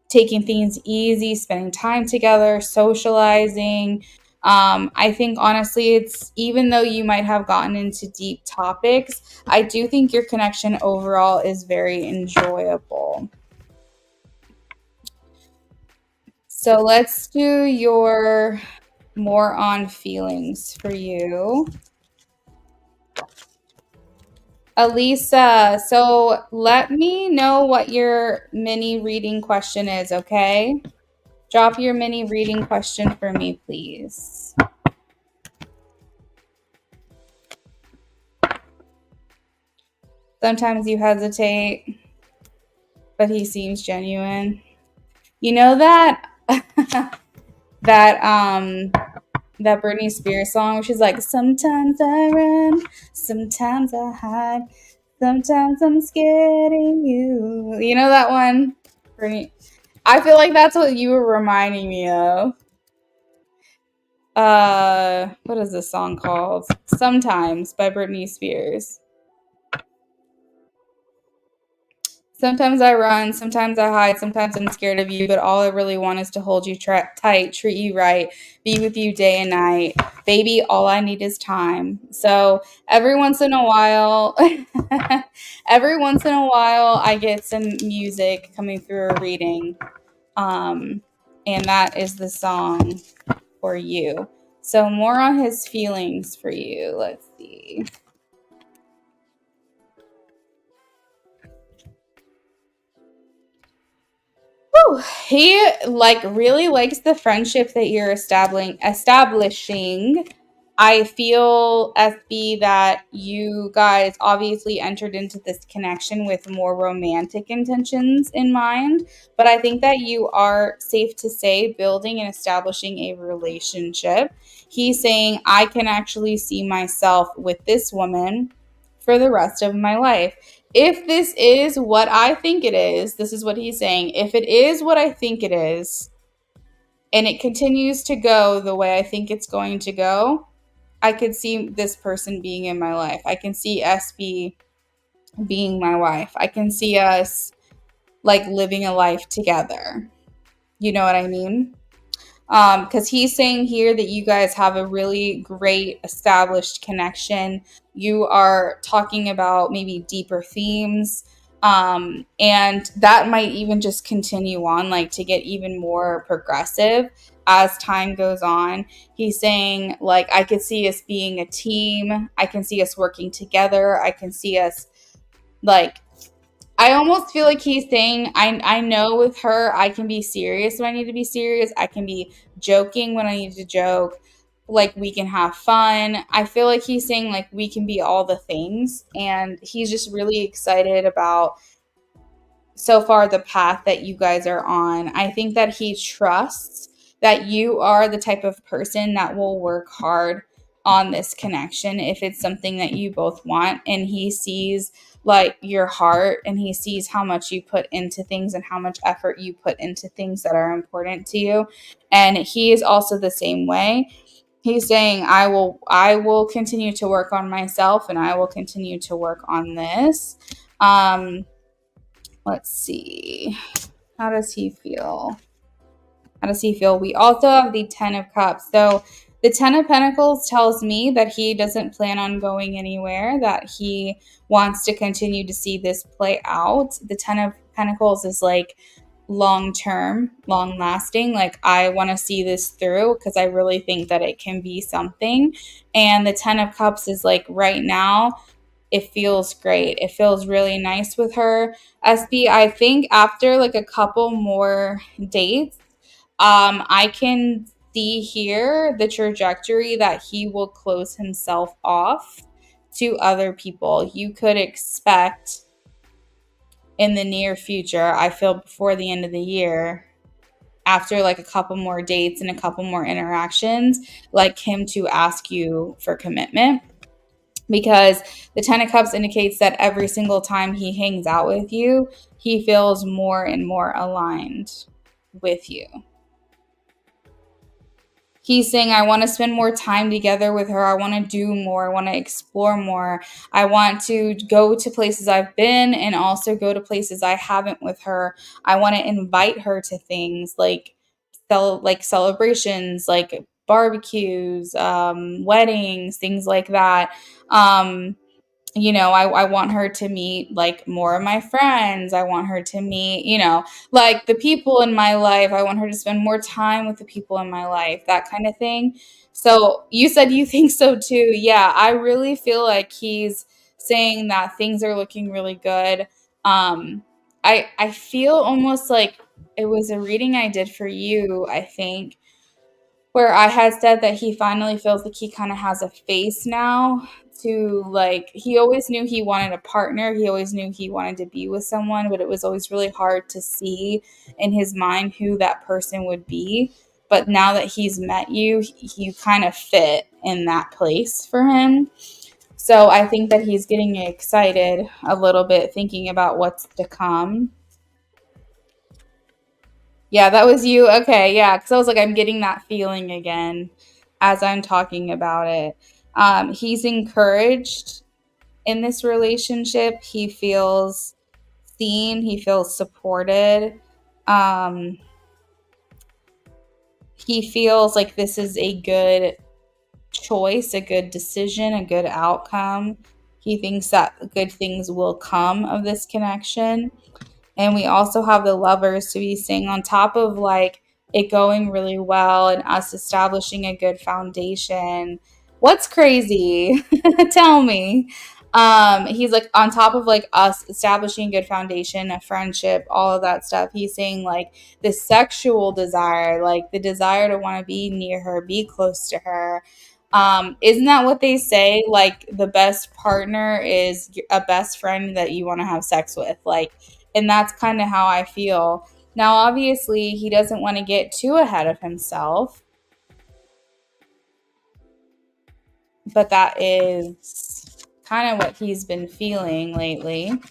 taking things easy, spending time together, socializing. I think honestly, it's, even though you might have gotten into deep topics, I do think your connection overall is very enjoyable. So let's do your more on feelings for you. Elisa, so let me know what your mini reading question is, okay? Drop your mini reading question for me, please. Sometimes you hesitate, but he seems genuine. You know that that that Britney Spears song where she's like, sometimes I run, sometimes I hide, sometimes I'm scared of you. You know that one? Britney. I feel like that's what you were reminding me of. What is this song called? Sometimes by Britney Spears. Sometimes I run, sometimes I hide, sometimes I'm scared of you, but all I really want is to hold you tight, treat you right, be with you day and night. Baby, all I need is time. So every once in a while, every once in a while, I get some music coming through a reading. And that is the song for you. So more on his feelings for you. Let's see. Whew. He really likes the friendship that you're establishing. I feel, FB, that you guys obviously entered into this connection with more romantic intentions in mind, but I think that you are, safe to say, building and establishing a relationship. He's saying, I can actually see myself with this woman for the rest of my life. If this is what I think it is, this is what he's saying. If it is what I think it is, and it continues to go the way I think it's going to go, I could see this person being in my life. I can see SB being my wife. I can see us like living a life together. You know what I mean? Because he's saying here that you guys have a really great established connection. You are talking about maybe deeper themes, and that might even just continue on, like to get even more progressive as time goes on. He's saying, like, I could see us being a team. I can see us working together. I can see us like I almost feel like he's saying, I know with her, I can be serious when I need to be serious. I can be joking when I need to joke. Like, we can have fun. I feel like he's saying, like, we can be all the things. And he's just really excited about so far the path that you guys are on. I think that he trusts that you are the type of person that will work hard on this connection if it's something that you both want, and he sees like your heart, and he sees how much you put into things and how much effort you put into things that are important to you, and he is also the same way. He's saying, I will continue to work on myself, and I will continue to work on this. Let's see. How does he feel? How does he feel? We also have the Ten of Cups. So the Ten of Pentacles tells me that he doesn't plan on going anywhere, that he wants to continue to see this play out. The Ten of Pentacles is like long term, long lasting. Like, I want to see this through because I really think that it can be something. And the Ten of Cups is like right now, it feels great. It feels really nice with her. SB, I think after like a couple more dates, I can see here the trajectory that he will close himself off to other people. You could expect in the near future, I feel before the end of the year, after like a couple more dates and a couple more interactions, like him to ask you for commitment, because the Ten of Cups indicates that every single time he hangs out with you, he feels more and more aligned with you. He's saying, I want to spend more time together with her. I want to do more. I want to explore more. I want to go to places I've been and also go to places I haven't with her. I want to invite her to things like celebrations, like barbecues, weddings, things like that. I want her to meet like more of my friends. I want her to meet, like the people in my life. I want her to spend more time with the people in my life, that kind of thing. So you said you think so too. Yeah, I really feel like he's saying that things are looking really good. I feel almost like it was a reading I did for you, I think, where I had said that he finally feels like he kind of has a face now to like, he always knew he wanted a partner. He always knew he wanted to be with someone, but it was always really hard to see in his mind who that person would be. But now that he's met you, you kind of fit in that place for him. So I think that he's getting excited a little bit thinking about what's to come. Yeah, that was you. Okay, yeah, because I was like, I'm getting that feeling again as I'm talking about it. He's encouraged in this relationship. He feels seen. He feels supported. Um, he feels like this is a good choice, a good decision, a good outcome. He thinks that good things will come of this connection. And we also have the lovers to be saying on top of like it going really well and us establishing a good foundation. What's crazy? Tell me. He's like on top of like us establishing a good foundation, a friendship, all of that stuff. He's saying like the sexual desire, like the desire to want to be near her, be close to her. Isn't that what they say? Like the best partner is a best friend that you want to have sex with. Like, and that's kind of how I feel. Now, obviously, he doesn't want to get too ahead of himself, but that is kind of what he's been feeling lately.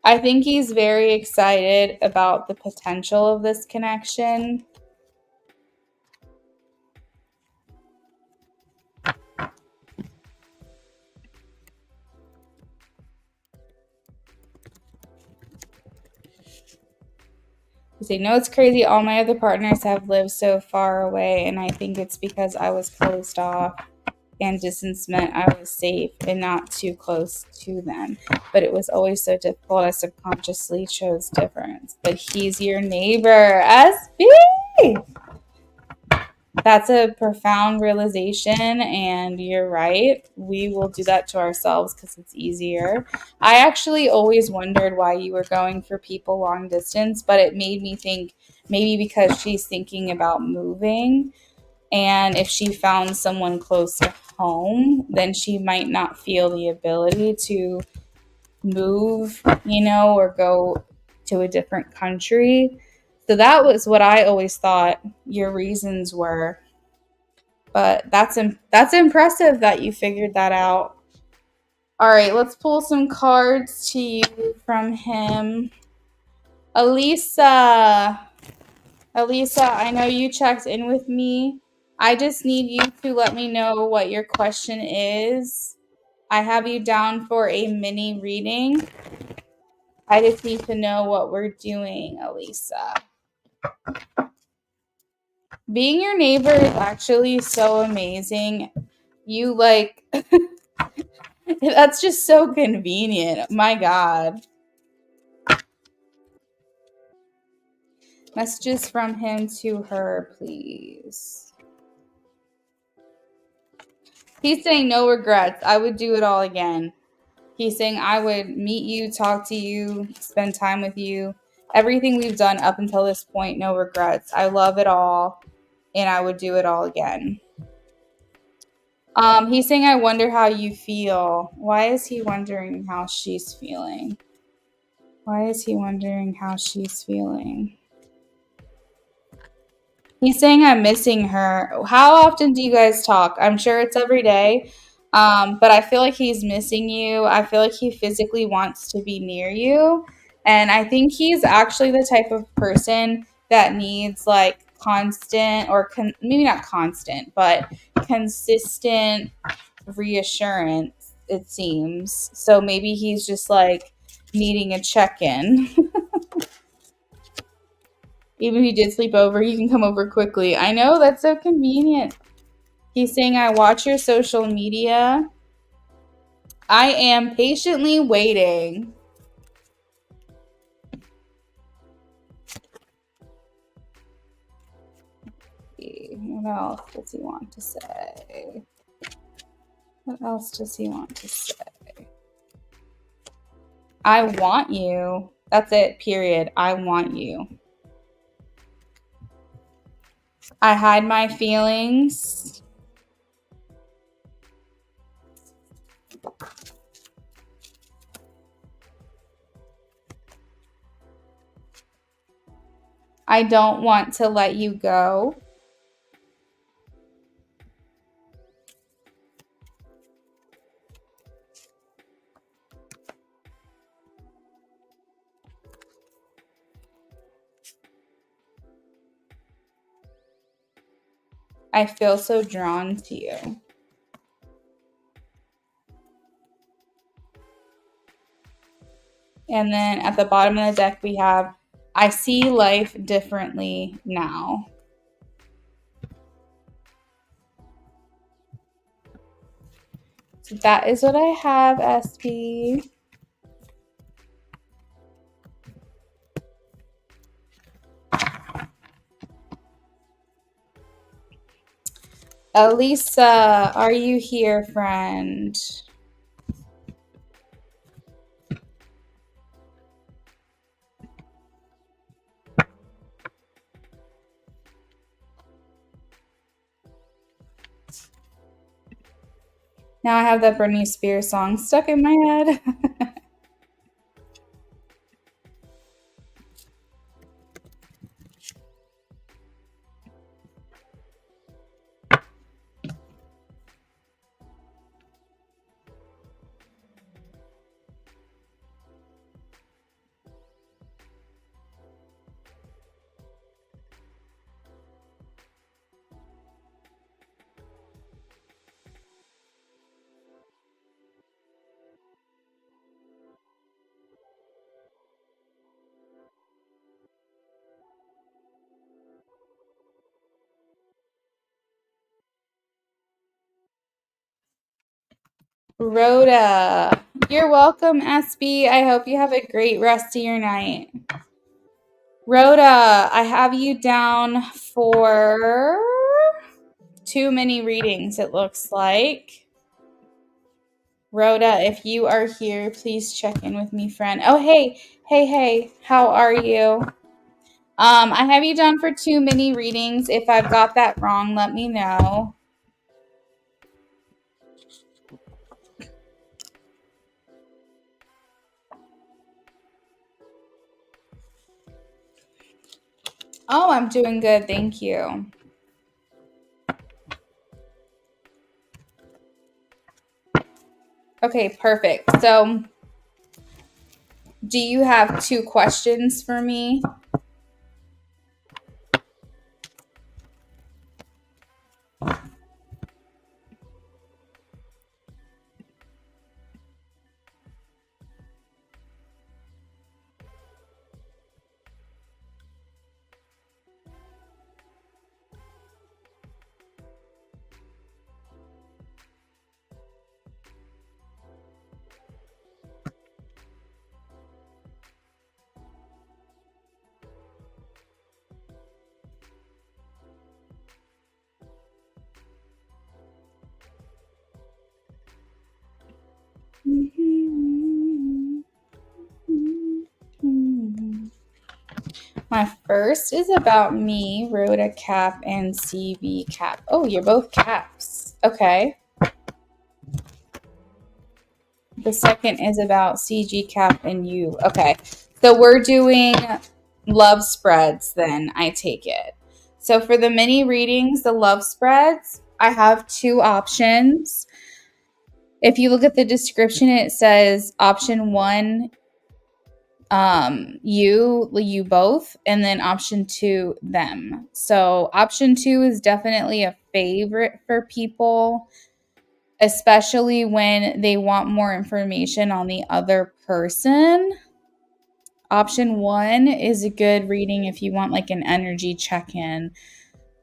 I think he's very excited about the potential of this connection. You say, no, it's crazy. All my other partners have lived so far away, and I think it's because I was closed off and distance meant I was safe and not too close to them. But it was always so difficult. I subconsciously chose difference. But he's your neighbor, SB. That's a profound realization, and you're right. We will do that to ourselves because it's easier. I actually always wondered why you were going for people long distance, but it made me think maybe because she's thinking about moving. And if she found someone close to home, then she might not feel the ability to move, or go to a different country. So that was what I always thought your reasons were. But that's impressive that you figured that out. All right, let's pull some cards to you from him. Elisa, I know you checked in with me. I just need you to let me know what your question is. I have you down for a mini reading. I just need to know what we're doing, Elisa. Being your neighbor is actually so amazing. You like, that's just so convenient. My God. Messages from him to her, please. He's saying no regrets. I would do it all again. He's saying I would meet you, talk to you, spend time with you. Everything we've done up until this point, no regrets. I love it all, and I would do it all again. He's saying I wonder how you feel. Why is he wondering how she's feeling? Why is he wondering how she's feeling? He's saying I'm missing her. How often do you guys talk? I'm sure it's every day. But I feel like he's missing you. I feel like he physically wants to be near you. And I think he's actually the type of person that needs like constant or maybe not constant, but consistent reassurance, it seems. So maybe he's just like needing a check in. Even if you did sleep over, you can come over quickly. I know, that's so convenient. He's saying, I watch your social media. I am patiently waiting. What else does he want to say? What else does he want to say? I want you. That's it, period. I want you. I hide my feelings. I don't want to let you go. I feel so drawn to you. And then at the bottom of the deck, we have, I see life differently now. So that is what I have, SP. Elisa, are you here, friend? Now I have that Britney Spears song stuck in my head. Rhoda, you're welcome, SB. I hope you have a great rest of your night. Rhoda, I have you down for too many readings, it looks like. Rhoda, if you are here, please check in with me, friend. Oh, hey, how are you? I have you down for too many readings. If I've got that wrong, let me know. Oh, I'm doing good, thank you. Okay, perfect. So, do you have 2 questions for me? My first is about me, Rhoda Cap and CB Cap. Oh, you're both caps. Okay. The second is about CG Cap and you. Okay. So we're doing love spreads then, I take it. So for the mini readings, the love spreads, I have 2 options. If you look at the description, it says option 1, you both, and then option 2, them. So option 2 is definitely a favorite for people, especially when they want more information on the other person. Option 1 is a good reading if you want like an energy check-in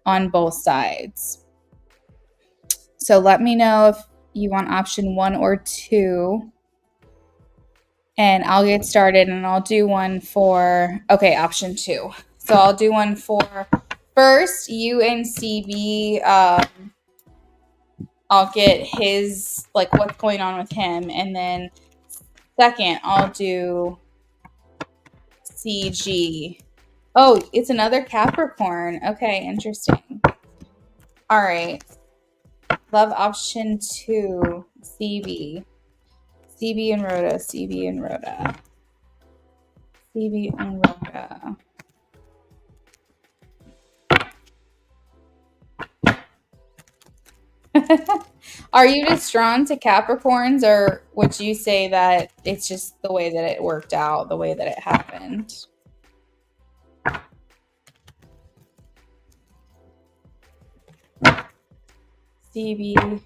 on both sides. So let me know if you want option 1 or 2. And I'll get started and I'll do one for, okay, option 2. So I'll do one for first, you and CB. I'll get his, like, what's going on with him. And then Second, I'll do CG. Oh, it's another Capricorn. Okay, interesting. All right. Love option 2, CB. CB and Rhoda, CB and Rhoda. CB and Rhoda. Are you just drawn to Capricorns, or would you say that it's just the way that it worked out, the way that it happened? CB.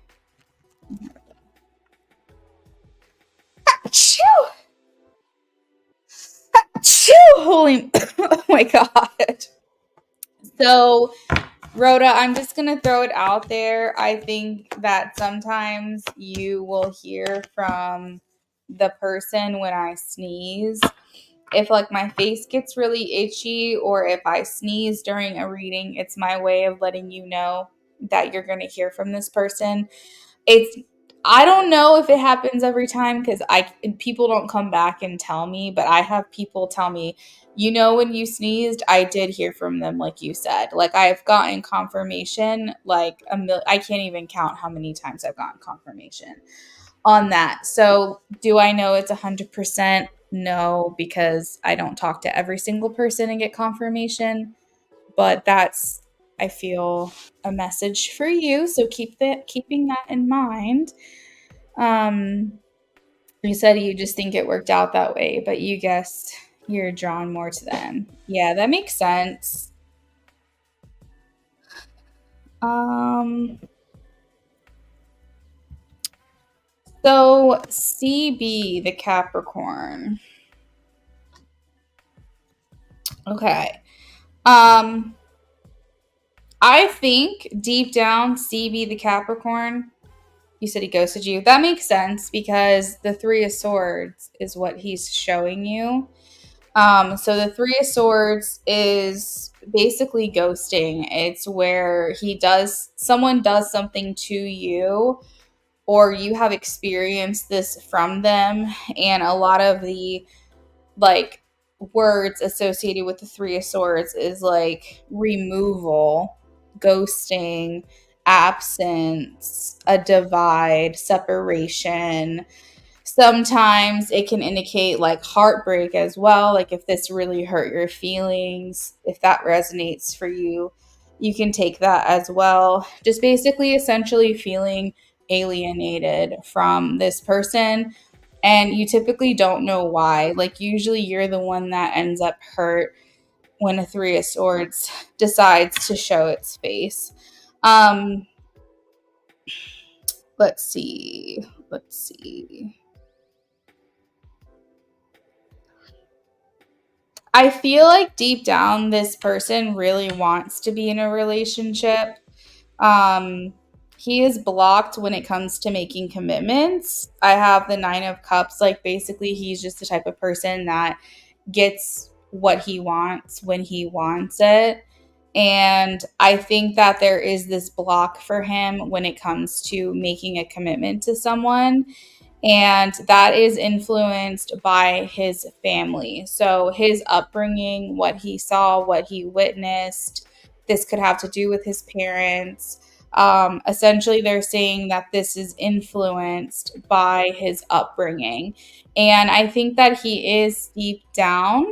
Achoo! Achoo! Holy, oh my God. So, Rhoda, I'm just going to throw it out there. I think that sometimes you will hear from the person when I sneeze. If like my face gets really itchy or if I sneeze during a reading, it's my way of letting you know that you're going to hear from this person. It's I don't know if it happens every time because people don't come back and tell me, but I have people tell me, when you sneezed, I did hear from them, like you said. Like I've gotten confirmation, like I can't even count how many times I've gotten confirmation on that. So do I know it's 100%? No, because I don't talk to every single person and get confirmation. But that's, I feel, a message for you. So keeping that in mind. Um, you said you just think it worked out that way, but you guessed you're drawn more to them. Yeah, that makes sense. Um, so CB, the Capricorn. Okay. Um, I think deep down, CB, the Capricorn, you said he ghosted you. That makes sense because the Three of Swords is what he's showing you. So the Three of Swords is basically ghosting. It's where someone does something to you, or you have experienced this from them, and a lot of the like words associated with the Three of Swords is like removal, ghosting, absence, a divide, separation. Sometimes it can indicate like heartbreak as well. Like if this really hurt your feelings, if that resonates for you, you can take that as well. Just basically, essentially feeling alienated from this person. And you typically don't know why. Like, usually you're the one that ends up hurt when a Three of Swords decides to show its face. Um, let's see. Let's see. I feel like deep down, this person really wants to be in a relationship. Um, he is blocked when it comes to making commitments. I have the Nine of Cups. Like, basically, he's just the type of person that gets what he wants when he wants it. And I think that there is this block for him when it comes to making a commitment to someone, and that is influenced by his family. So his upbringing, what he saw, what he witnessed, this could have to do with his parents. Essentially, they're saying that this is influenced by his upbringing. And I think that he is deep down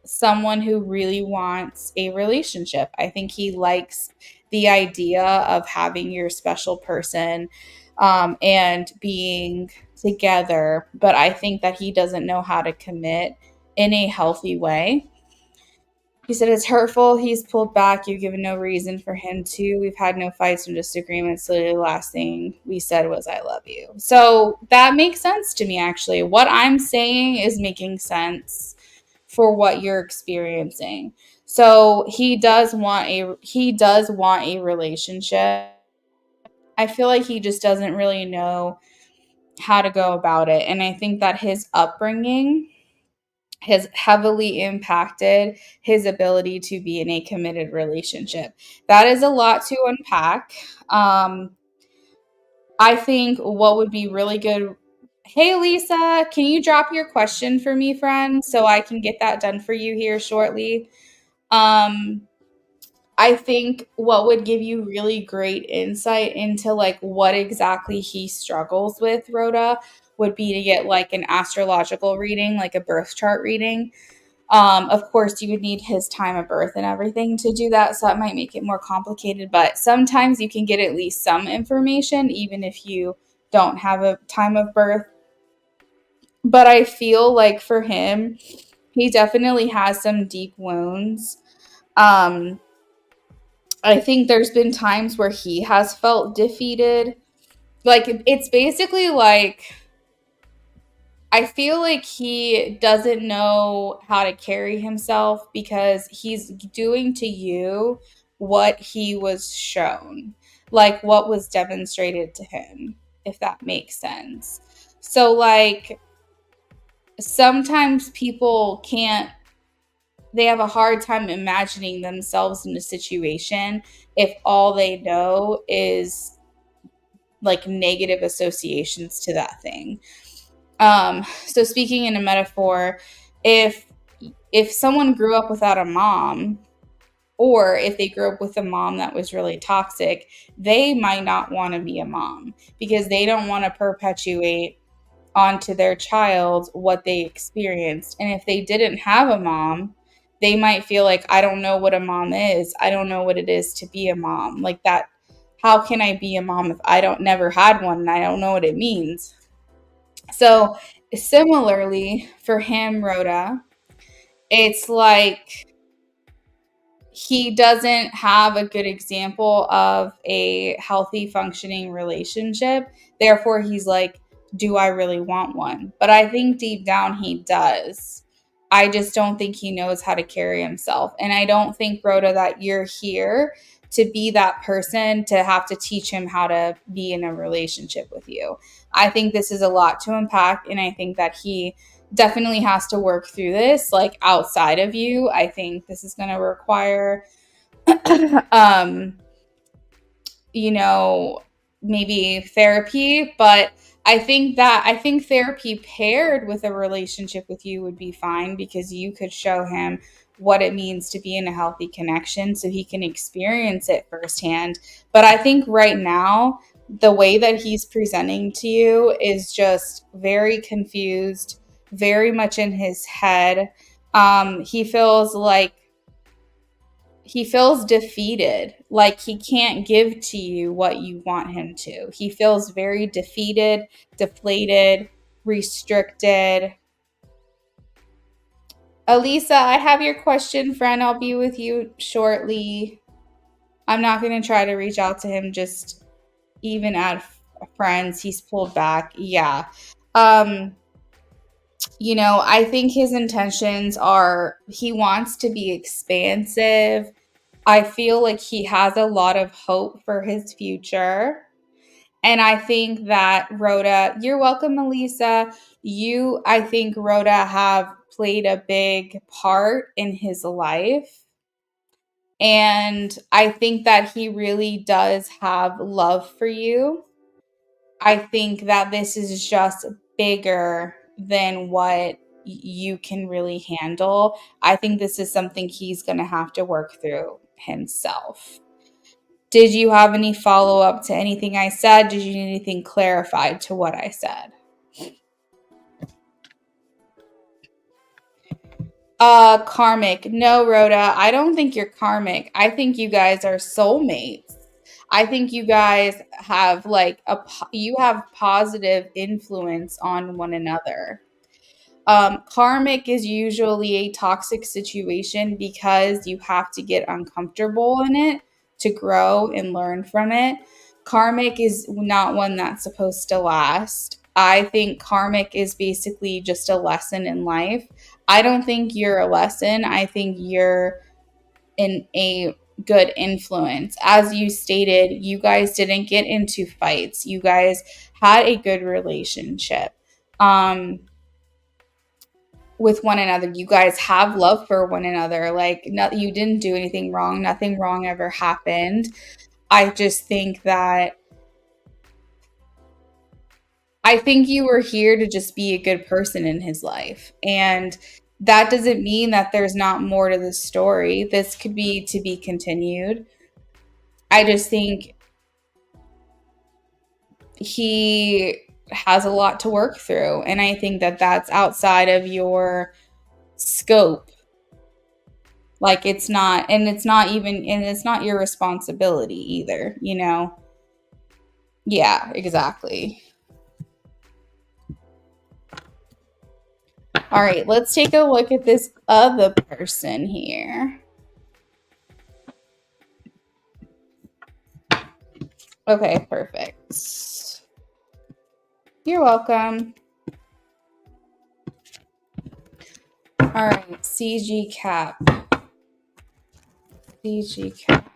someone who really wants a relationship. I think he likes the idea of having your special person, and being together, but I think that he doesn't know how to commit in a healthy way. He said it's hurtful. He's pulled back. You've given no reason for him to. We've had no fights or disagreements. So the last thing we said was, I love you. So that makes sense to me, actually. What I'm saying is making sense for what you're experiencing. So he does want a relationship. I feel like he just doesn't really know how to go about it. And I think that his upbringing has heavily impacted his ability to be in a committed relationship. That is a lot to unpack. I think what would be really good Hey Lisa, can you drop your question for me, friend, so I can get that done for you here shortly? Um, I think what would give you really great insight into like what exactly he struggles with, Rhoda, would be to get like an astrological reading, like a birth chart reading. Of course, you would need his time of birth and everything to do that, so that might make it more complicated. But sometimes you can get at least some information, even if you don't have a time of birth. But I feel like for him, he definitely has some deep wounds. Um, I think there's been times where he has felt defeated. Like, it's basically like I feel like he doesn't know how to carry himself because he's doing to you what he was shown, like what was demonstrated to him, if that makes sense. So, like, sometimes people can't, they have a hard time imagining themselves in a situation if all they know is like negative associations to that thing. So speaking in a metaphor, if someone grew up without a mom, or if they grew up with a mom that was really toxic, they might not want to be a mom because they don't want to perpetuate onto their child what they experienced. And if they didn't have a mom, they might feel like, I don't know what a mom is. I don't know what it is to be a mom. Like that, how can I be a mom if I don't never had one and I don't know what it means? So similarly for him, Rhoda, it's like he doesn't have a good example of a healthy functioning relationship. Therefore, he's like, do I really want one? But I think deep down he does. I just don't think he knows how to carry himself. And I don't think, Rhoda, that you're here to be that person to have to teach him how to be in a relationship with you. I think this is a lot to unpack. And I think that he definitely has to work through this like outside of you. I think this is going to require um you know, maybe therapy, but I think therapy paired with a relationship with you would be fine because you could show him what it means to be in a healthy connection so he can experience it firsthand. But I think right now, the way that he's presenting to you is just very confused, very much in his head. He feels like he feels defeated, like he can't give to you what you want him to. He feels very defeated, deflated, restricted. Elisa, I have your question, friend. I'll be with you shortly. I'm not going to try to reach out to him, just even add friends. He's pulled back. Yeah. Um, I think his intentions are he wants to be expansive. I feel like he has a lot of hope for his future. And I think that Rhoda, you're welcome, Elisa. I think Rhoda have played a big part in his life. And I think that he really does have love for you. I think that this is just bigger than what you can really handle. I think this is something he's going to have to work through himself. Did you have any follow up to anything I said? Did you need anything clarified to what I said? Karmic. No, Rhoda, I don't think you're karmic. I think you guys are soulmates. I think you guys have like you have positive influence on one another. Karmic is usually a toxic situation because you have to get uncomfortable in it to grow and learn from it. Karmic is not one that's supposed to last. I think karmic is basically just a lesson in life. I don't think you're a lesson. I think you're in a good influence. As you stated, you guys didn't get into fights. You guys had a good relationship. Um, with one another. You guys have love for one another. Like, no, you didn't do anything wrong. Nothing wrong ever happened. I just think that I think you were here to just be a good person in his life. And that doesn't mean that there's not more to the story. This could be to be continued. I just think he has a lot to work through. And I think that that's outside of your scope. Like it's not, and it's not even, and it's not your responsibility either, you know? Yeah, exactly. All right, let's take a look at this other person here. Okay, perfect. You're welcome. All right, CG cap. CG cap.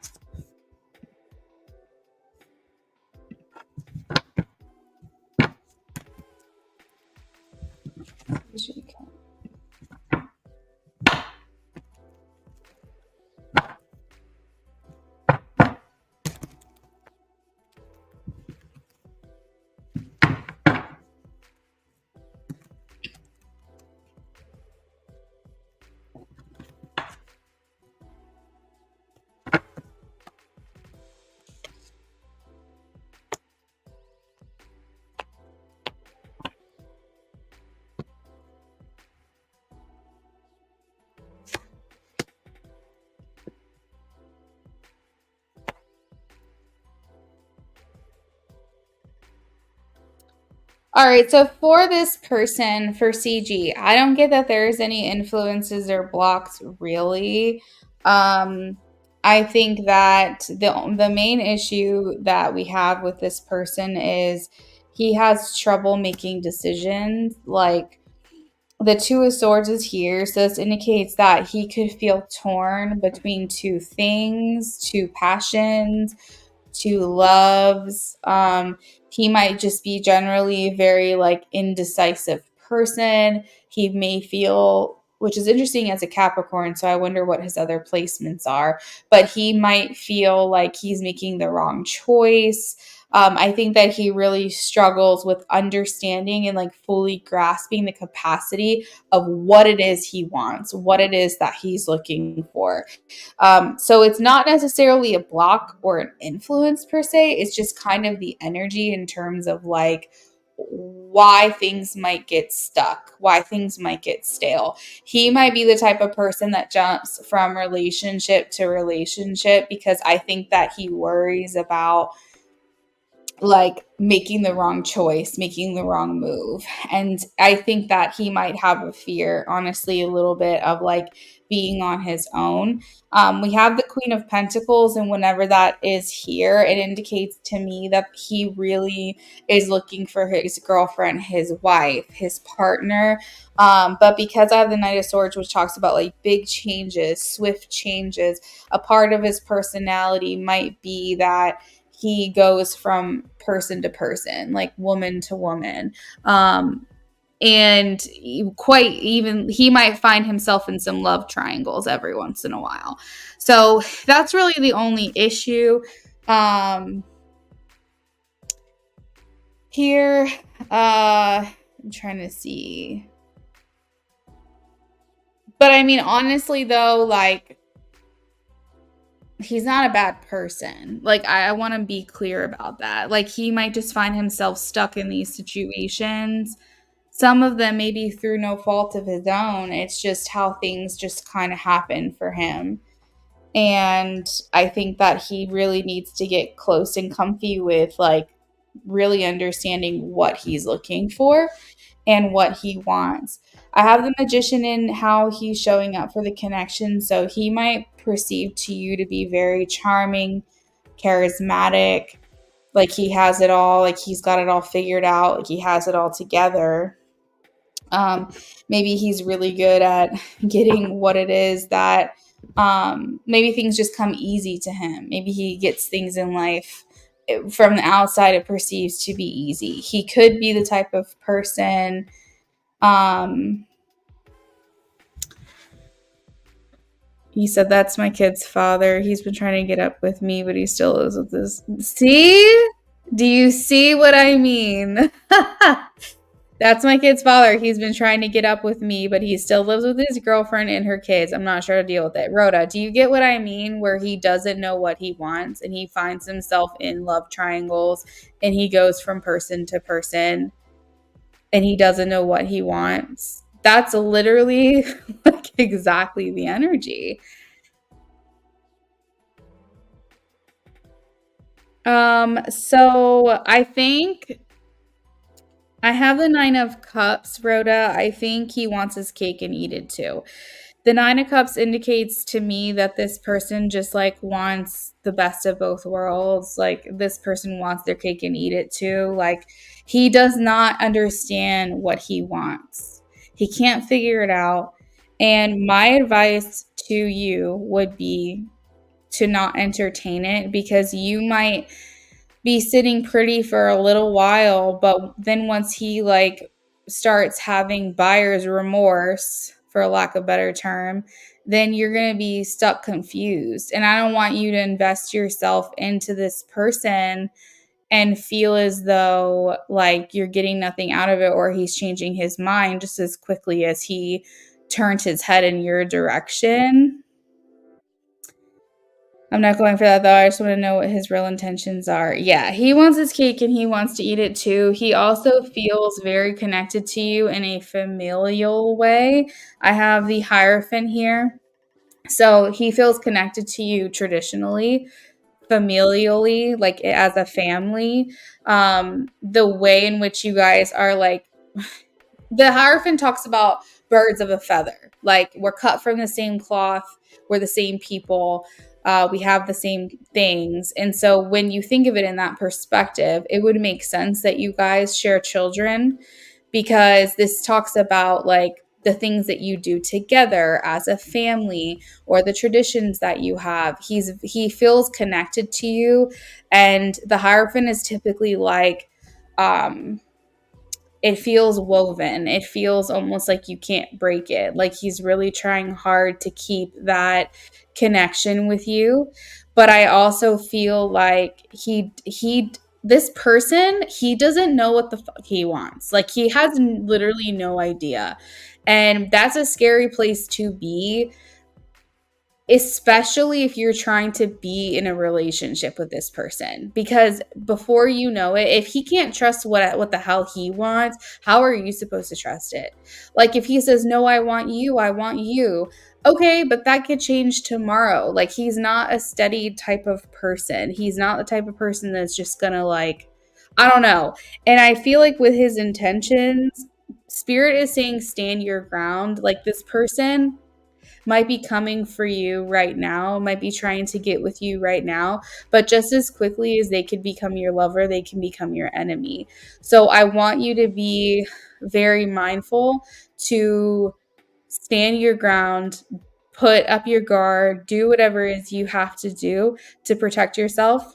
CG cap. All right, so for this person, for CG, I don't get that there's any influences or blocks really. Um, I think that the main issue that we have with this person is he has trouble making decisions. Like the Two of Swords is here, so this indicates that he could feel torn between two things, two passions, two loves. He might just be generally a very like indecisive person. He may feel, which is interesting as a Capricorn, so I wonder what his other placements are, but he might feel like he's making the wrong choice. I think that he really struggles with understanding and like fully grasping the capacity of what it is he wants, what it is that he's looking for. So it's not necessarily a block or an influence per se. It's just kind of the energy in terms of like why things might get stuck, why things might get stale. He might be the type of person that jumps from relationship to relationship because I think that he worries about like making the wrong choice, making the wrong move. And I think that he might have a fear, honestly, a little bit of like being on his own. We have the Queen of Pentacles, and whenever that is here, it indicates to me that he really is looking for his girlfriend, his wife, his partner. But because I have the Knight of Swords, which talks about like big changes, swift changes, a part of his personality might be that he goes from person to person, like woman to woman. And quite even, he might find himself in some love triangles every once in a while. So that's really the only issue. Here, I'm trying to see. But I mean, honestly, though, like, he's not a bad person. Like I want to be clear about that. Like he might just find himself stuck in these situations. Some of them maybe through no fault of his own. It's just how things just kind of happen for him. And I think that he really needs to get close and comfy with like really understanding what he's looking for and what he wants. I have the Magician in how he's showing up for the connection. So he might perceive to you to be very charming, charismatic, like he has it all, like he's got it all figured out, like he has it all together. Maybe he's really good at getting what it is that maybe things just come easy to him. Maybe he gets things in life from the outside it perceives to be easy. He could be the type of person he said, "That's my kid's father. He's been trying to get up with me, but he still is with this." See? Do you see what I mean? That's my kid's father. He's been trying to get up with me, but he still lives with his girlfriend and her kids. I'm not sure how to deal with it. Rhoda, do you get what I mean? Where he doesn't know what he wants and he finds himself in love triangles and he goes from person to person and he doesn't know what he wants. That's literally like exactly the energy. So I think I have the 9 of cups, Rhoda. I think he wants his cake and eat it too. The 9 of cups indicates to me that this person just like wants the best of both worlds. Like this person wants their cake and eat it too. Like he does not understand what he wants. He can't figure it out. And my advice to you would be to not entertain it because you might be sitting pretty for a little while, but then once he like starts having buyer's remorse, for a lack of better term, then you're going to be stuck confused. And I don't want you to invest yourself into this person and feel as though like you're getting nothing out of it or he's changing his mind just as quickly as he turned his head in your direction. I'm not going for that though. I just want to know what his real intentions are. Yeah, he wants his cake and he wants to eat it too. He also feels very connected to you in a familial way. I have the Hierophant here. So he feels connected to you traditionally, familially, like as a family. The way in which you guys are like the Hierophant talks about birds of a feather. Like we're cut from the same cloth, we're the same people, we have the same things. And so when you think of it in that perspective, it would make sense that you guys share children because this talks about like the things that you do together as a family or the traditions that you have. He feels connected to you, and the Hierophant is typically like it feels woven. It feels almost like you can't break it. Like he's really trying hard to keep that connection with you. But I also feel like he this person, he doesn't know what the fuck he wants. Like he has literally no idea. And that's a scary place to be, especially if you're trying to be in a relationship with this person, because before you know it, if he can't trust what the hell he wants, how are you supposed to trust it? Like if he says no, I want you, okay, but that could change tomorrow. Like he's not a steady type of person. He's not the type of person that's just gonna like, I don't know. And I feel like with his intentions, spirit is saying stand your ground. Like this person might be coming for you right now, might be trying to get with you right now, but just as quickly as they could become your lover, they can become your enemy. So I want you to be very mindful to stand your ground, put up your guard, do whatever it is you have to do to protect yourself.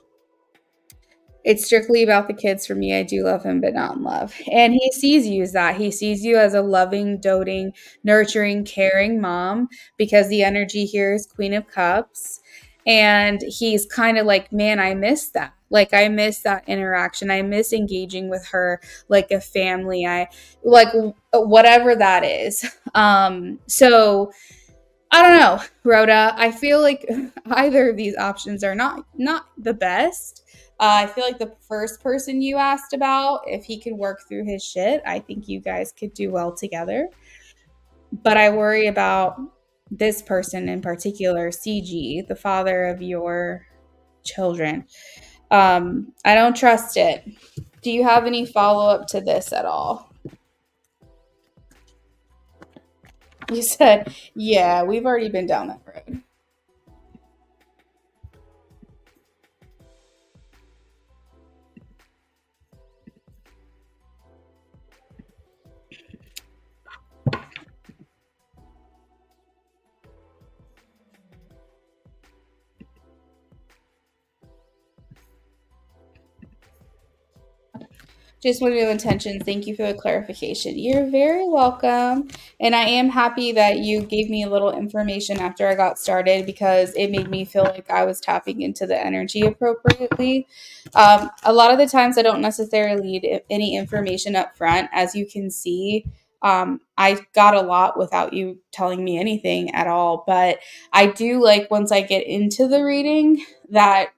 It's strictly about the kids for me. I do love him, but not in love. And he sees you as that. He sees you as a loving, doting, nurturing, caring mom because the energy here is Queen of Cups. And he's kind of like, man, I miss that. Like, I miss that interaction. I miss engaging with her like a family. I like whatever that is. So I don't know, Rhoda. I feel like either of these options are not the best. I feel like the first person you asked about, if he could work through his shit, I think you guys could do well together. But I worry about this person in particular, CG, the father of your children. I don't trust it. Do you have any follow up to this at all? You said, yeah, we've already been down that road. Just with new intentions. Thank you for the clarification. You're very welcome. And I am happy that you gave me a little information after I got started because it made me feel like I was tapping into the energy appropriately. A lot of the times I don't necessarily need any information up front. As you can see, I got a lot without you telling me anything at all. But I do like once I get into the reading that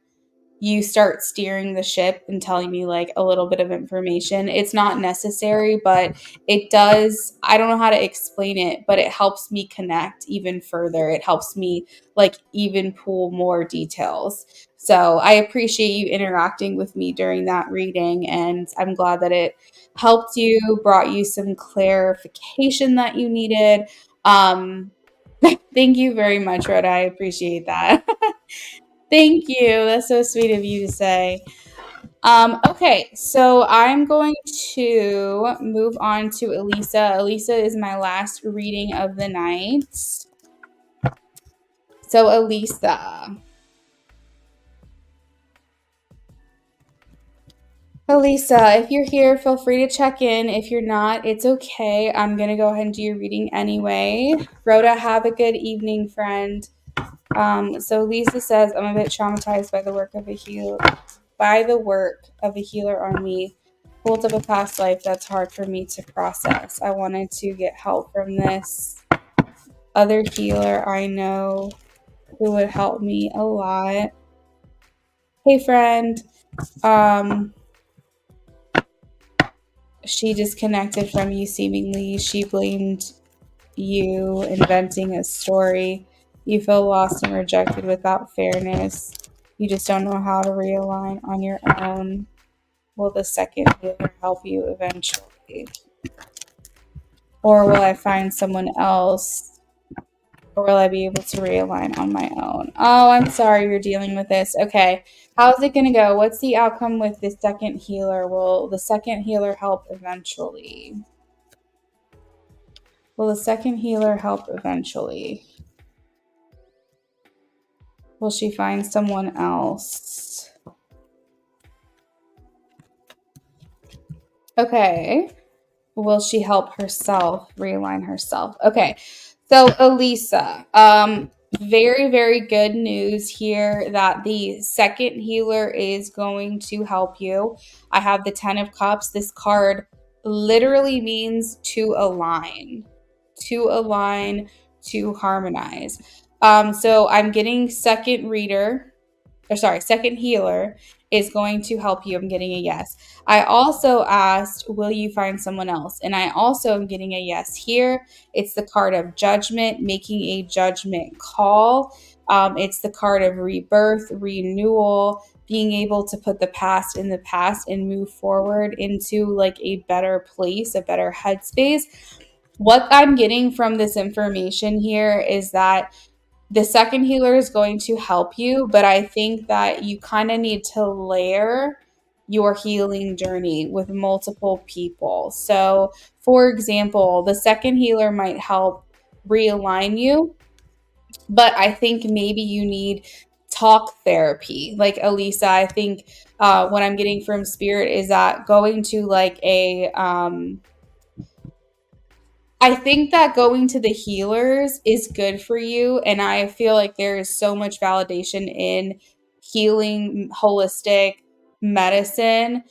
you start steering the ship and telling me like a little bit of information. It's not necessary, but it does. I don't know how to explain it, but it helps me connect even further. It helps me like even pull more details. So I appreciate you interacting with me during that reading, and I'm glad that it helped you, brought you some clarification that you needed. Um, Thank you very much, Rhoda. I appreciate that. Thank you. That's so sweet of you to say. Okay, so I'm going to move on to Elisa. Elisa is my last reading of the night. So, Elisa, if you're here, feel free to check in. If you're not, it's okay. I'm going to go ahead and do your reading anyway. Rhoda, have a good evening, friend. So Lisa says, I'm a bit traumatized by the work of a healer on me. Holds up a past life that's hard for me to process. I wanted to get help from this other healer I know who would help me a lot. Hey friend, um, she disconnected from you seemingly. She blamed you inventing a story. You feel lost and rejected without fairness. You just don't know how to realign on your own. Will the second healer help you eventually? Or will I find someone else? Or will I be able to realign on my own? Oh, I'm sorry you're dealing with this. Okay. How's it going to go? What's the outcome with the second healer? Will the second healer help eventually? Will the second healer help eventually? Will she find someone else? Okay. Will she help herself realign herself? Okay. So Elisa, very, very good news here that the second healer is going to help you. I have the 10 of Cups. This card literally means to align, to align, to harmonize. So I'm getting second healer is going to help you. I'm getting a yes. I also asked, will you find someone else? And I also am getting a yes here. It's the card of judgment, making a judgment call. It's the card of rebirth, renewal, being able to put the past in the past and move forward into like a better place, a better headspace. What I'm getting from this information here is that the second healer is going to help you, but I think that you kind of need to layer your healing journey with multiple people. So, for example, the second healer might help realign you, but I think maybe you need talk therapy. Like Elisa, I think what I'm getting from spirit is that going to like I think that going to the healers is good for you. And I feel like there is so much validation in healing holistic medicine.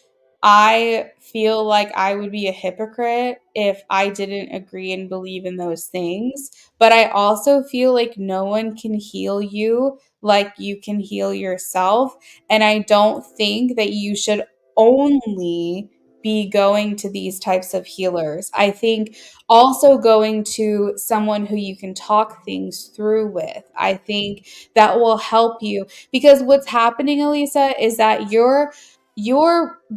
I feel like I would be a hypocrite if I didn't agree and believe in those things. But I also feel like no one can heal you like you can heal yourself. And I don't think that you should only be going to these types of healers. I think also going to someone who you can talk things through with. I think that will help you because what's happening, Elisa, is that you're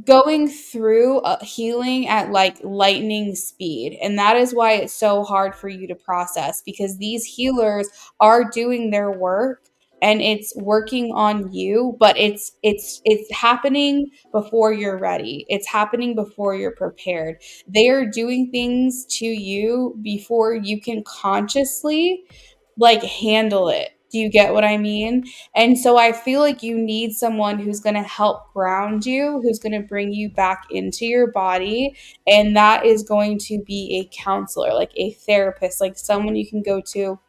going through a healing at like lightning speed, and that is why it's so hard for you to process because these healers are doing their work and it's working on you, but it's happening before you're ready. It's happening before you're prepared. They are doing things to you before you can consciously like handle it. Do you get what I mean? And so I feel like you need someone who's going to help ground you, who's going to bring you back into your body. And that is going to be a counselor, like a therapist, like someone you can go to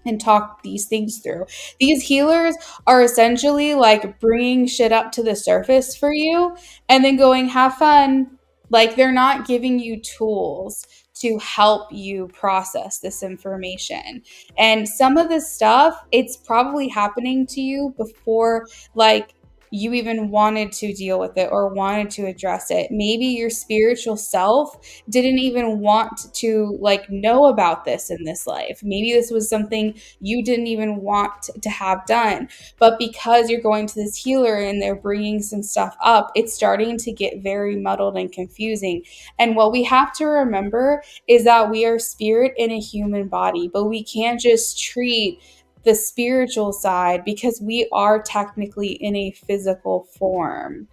and talk these things through. These healers are essentially like bringing shit up to the surface for you and then going, have fun. Like they're not giving you tools to help you process this information. And some of this stuff, it's probably happening to you before like you even wanted to deal with it or wanted to address it. Maybe your spiritual self didn't even want to like know about this in this life. Maybe this was something you didn't even want to have done. But because you're going to this healer and they're bringing some stuff up, it's starting to get very muddled and confusing. And what we have to remember is that we are spirit in a human body, but we can't just treat the spiritual side because we are technically in a physical form.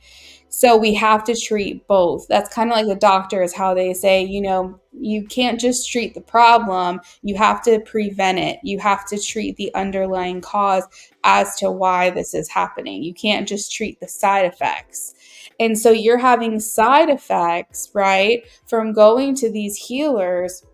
So we have to treat both. That's kind of like the doctors, how they say, you know, you can't just treat the problem, you have to prevent it. You have to treat the underlying cause as to why this is happening. You can't just treat the side effects. And so you're having side effects, right, from going to these healers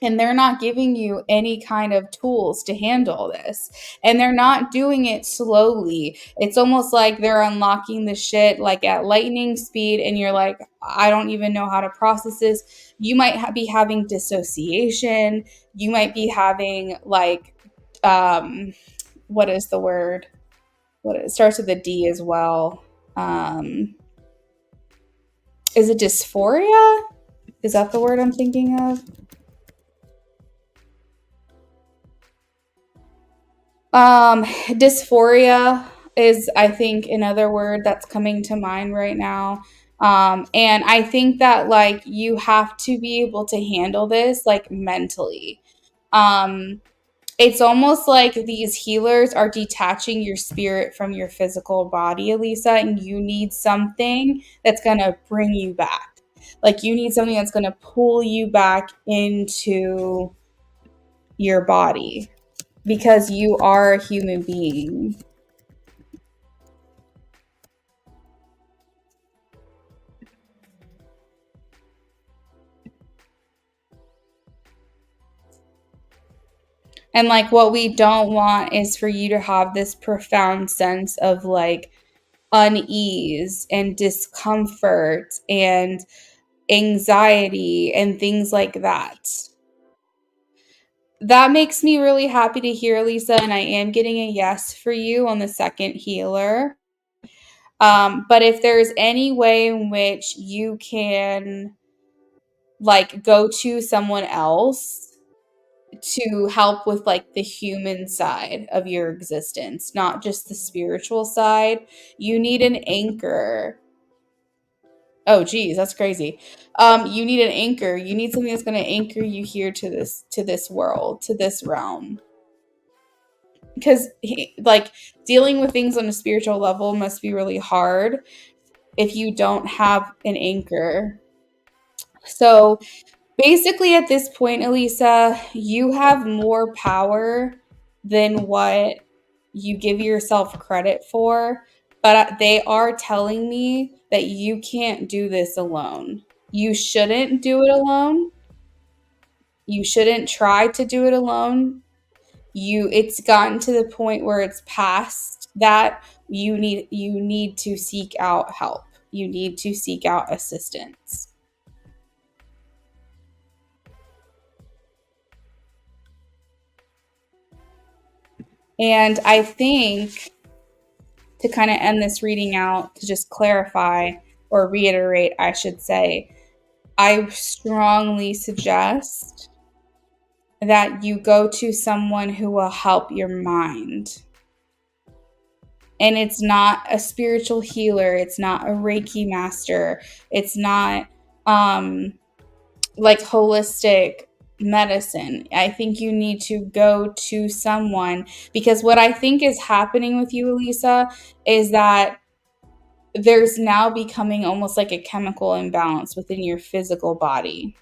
and they're not giving you any kind of tools to handle this. And they're not doing it slowly. It's almost like they're unlocking the shit like at lightning speed and you're like, I don't even know how to process this. You might be having dissociation. You might be having like what is the word? What it starts with a D as well. Is it dysphoria? Is that the word I'm thinking of? Dysphoria is, I think, another word that's coming to mind right now. And I think that like you have to be able to handle this like mentally. Um, it's almost like these healers are detaching your spirit from your physical body, Elisa, and you need something that's gonna bring you back. Like you need something that's gonna pull you back into your body because you are a human being. And like what we don't want is for you to have this profound sense of like unease and discomfort and anxiety and things like that. That makes me really happy to hear, Lisa, and I am getting a yes for you on the second healer. But if there's any way in which you can like go to someone else to help with like the human side of your existence, not just the spiritual side, you need an anchor. Oh geez, that's crazy. You need an anchor. You need something that's going to anchor you here to this world, to this realm. Because like dealing with things on a spiritual level must be really hard if you don't have an anchor. So basically, at this point, Elisa, you have more power than what you give yourself credit for. But they are telling me that you can't do this alone. You shouldn't do it alone. You shouldn't try to do it alone. It's gotten to the point where it's past that you need to seek out help. You need to seek out assistance. And I think to kind of end this reading out, to just clarify or reiterate, I should say, I strongly suggest that you go to someone who will help your mind. And it's not a spiritual healer, it's not a Reiki master, it's not like holistic medicine. I think you need to go to someone because what I think is happening with you, Elisa, is that there's now becoming almost like a chemical imbalance within your physical body.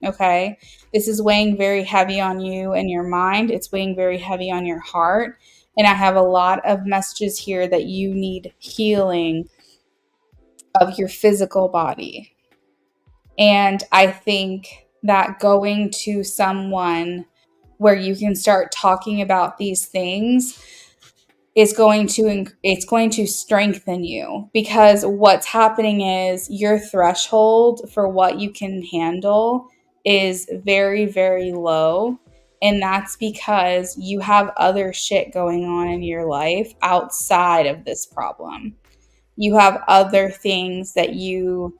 Okay. This is weighing very heavy on you and your mind. It's weighing very heavy on your heart. And I have a lot of messages here that you need healing of your physical body. And I think that going to someone where you can start talking about these things is going to strengthen you, because what's happening is your threshold for what you can handle is very, very low. And that's because you have other shit going on in your life outside of this problem. You have other things that you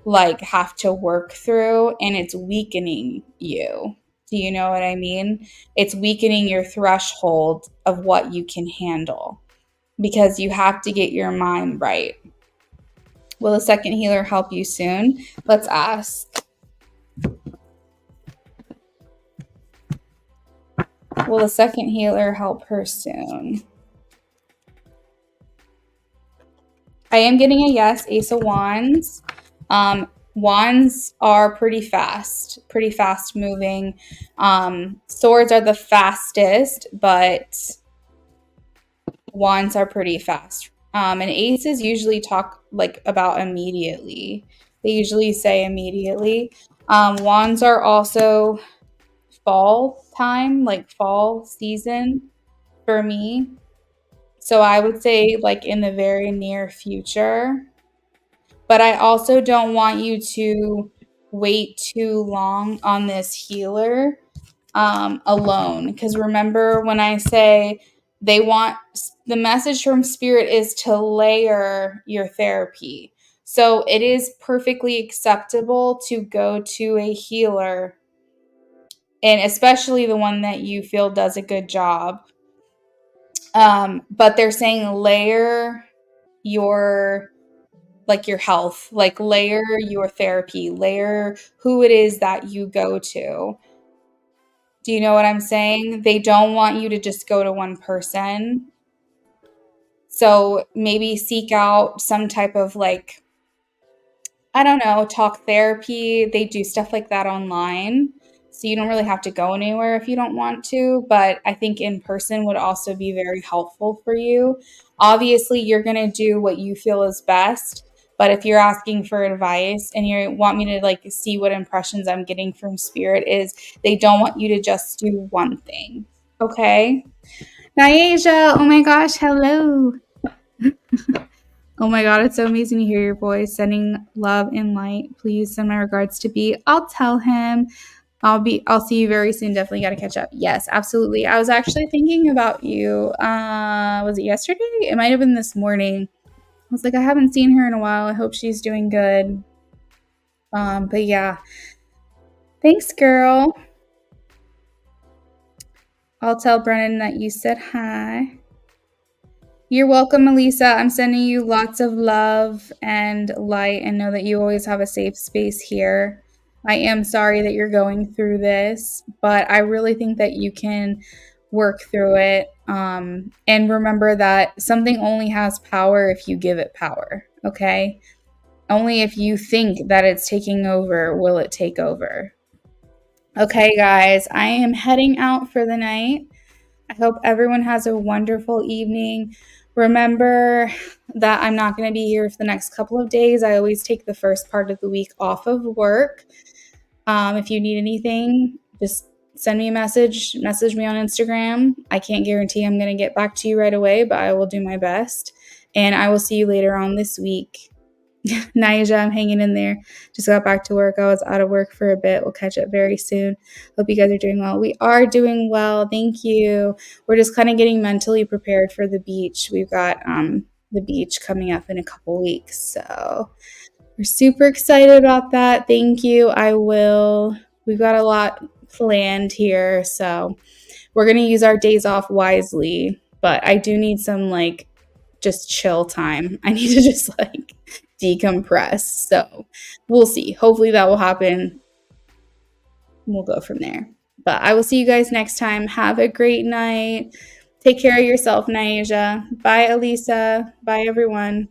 like have to work through, and it's weakening you. Do you know what I mean? It's weakening your threshold of what you can handle, because you have to get your mind right. Will a second healer help you soon? Let's ask. Will a second healer help her soon? I am getting a yes, Ace of Wands. Wands are pretty fast moving. Swords are the fastest, but wands are pretty fast. And aces usually talk like about immediately. They usually say immediately. Wands are also fall time, like fall season for me. So I would say like in the very near future. But I also don't want you to wait too long on this healer alone. Because remember when I say they want, the message from spirit is to layer your therapy. So it is perfectly acceptable to go to a healer, and especially the one that you feel does a good job. But they're saying layer your your health, like layer your therapy, layer who it is that you go to. Do you know what I'm saying? They don't want you to just go to one person. So maybe seek out some type of like, I don't know, talk therapy. They do stuff like that online. So you don't really have to go anywhere if you don't want to. But I think in person would also be very helpful for you. Obviously, you're going to do what you feel is best. But if you're asking for advice and you want me to like see what impressions I'm getting from spirit, is they don't want you to just do one thing. Okay? Nyasia, oh my gosh, hello. Oh my god, it's so amazing to hear your voice. Sending love and light. Please send my regards to B. I'll tell him. I'll see you very soon. Definitely got to catch up. Yes, absolutely. I was actually thinking about you. Was it yesterday? It might have been this morning. I was like, I haven't seen her in a while. I hope she's doing good. But yeah. Thanks, girl. I'll tell Brennan that you said hi. You're welcome, Elisa. I'm sending you lots of love and light, and know that you always have a safe space here. I am sorry that you're going through this, but I really think that you can work through it. And remember that something only has power if you give it power, okay? Only if you think that it's taking over will it take over. Okay, guys, I am heading out for the night. I hope everyone has a wonderful evening. Remember that I'm not going to be here for the next couple of days. I always take the first part of the week off of work. If you need anything, just send me a message me on Instagram. I can't guarantee I'm going to get back to you right away, but I will do my best. And I will see you later on this week. Naija, I'm hanging in there. Just got back to work. I was out of work for a bit. We'll catch up very soon. Hope you guys are doing well. We are doing well. Thank you. We're just kind of getting mentally prepared for the beach. We've got the beach coming up in a couple weeks. So we're super excited about that. Thank you. We've got a lot planned here. So we're going to use our days off wisely. But I do need some like just chill time. I need to just like decompress. So we'll see. Hopefully that will happen. We'll go from there. But I will see you guys next time. Have a great night. Take care of yourself, Nyasia. Bye, Elisa. Bye, everyone.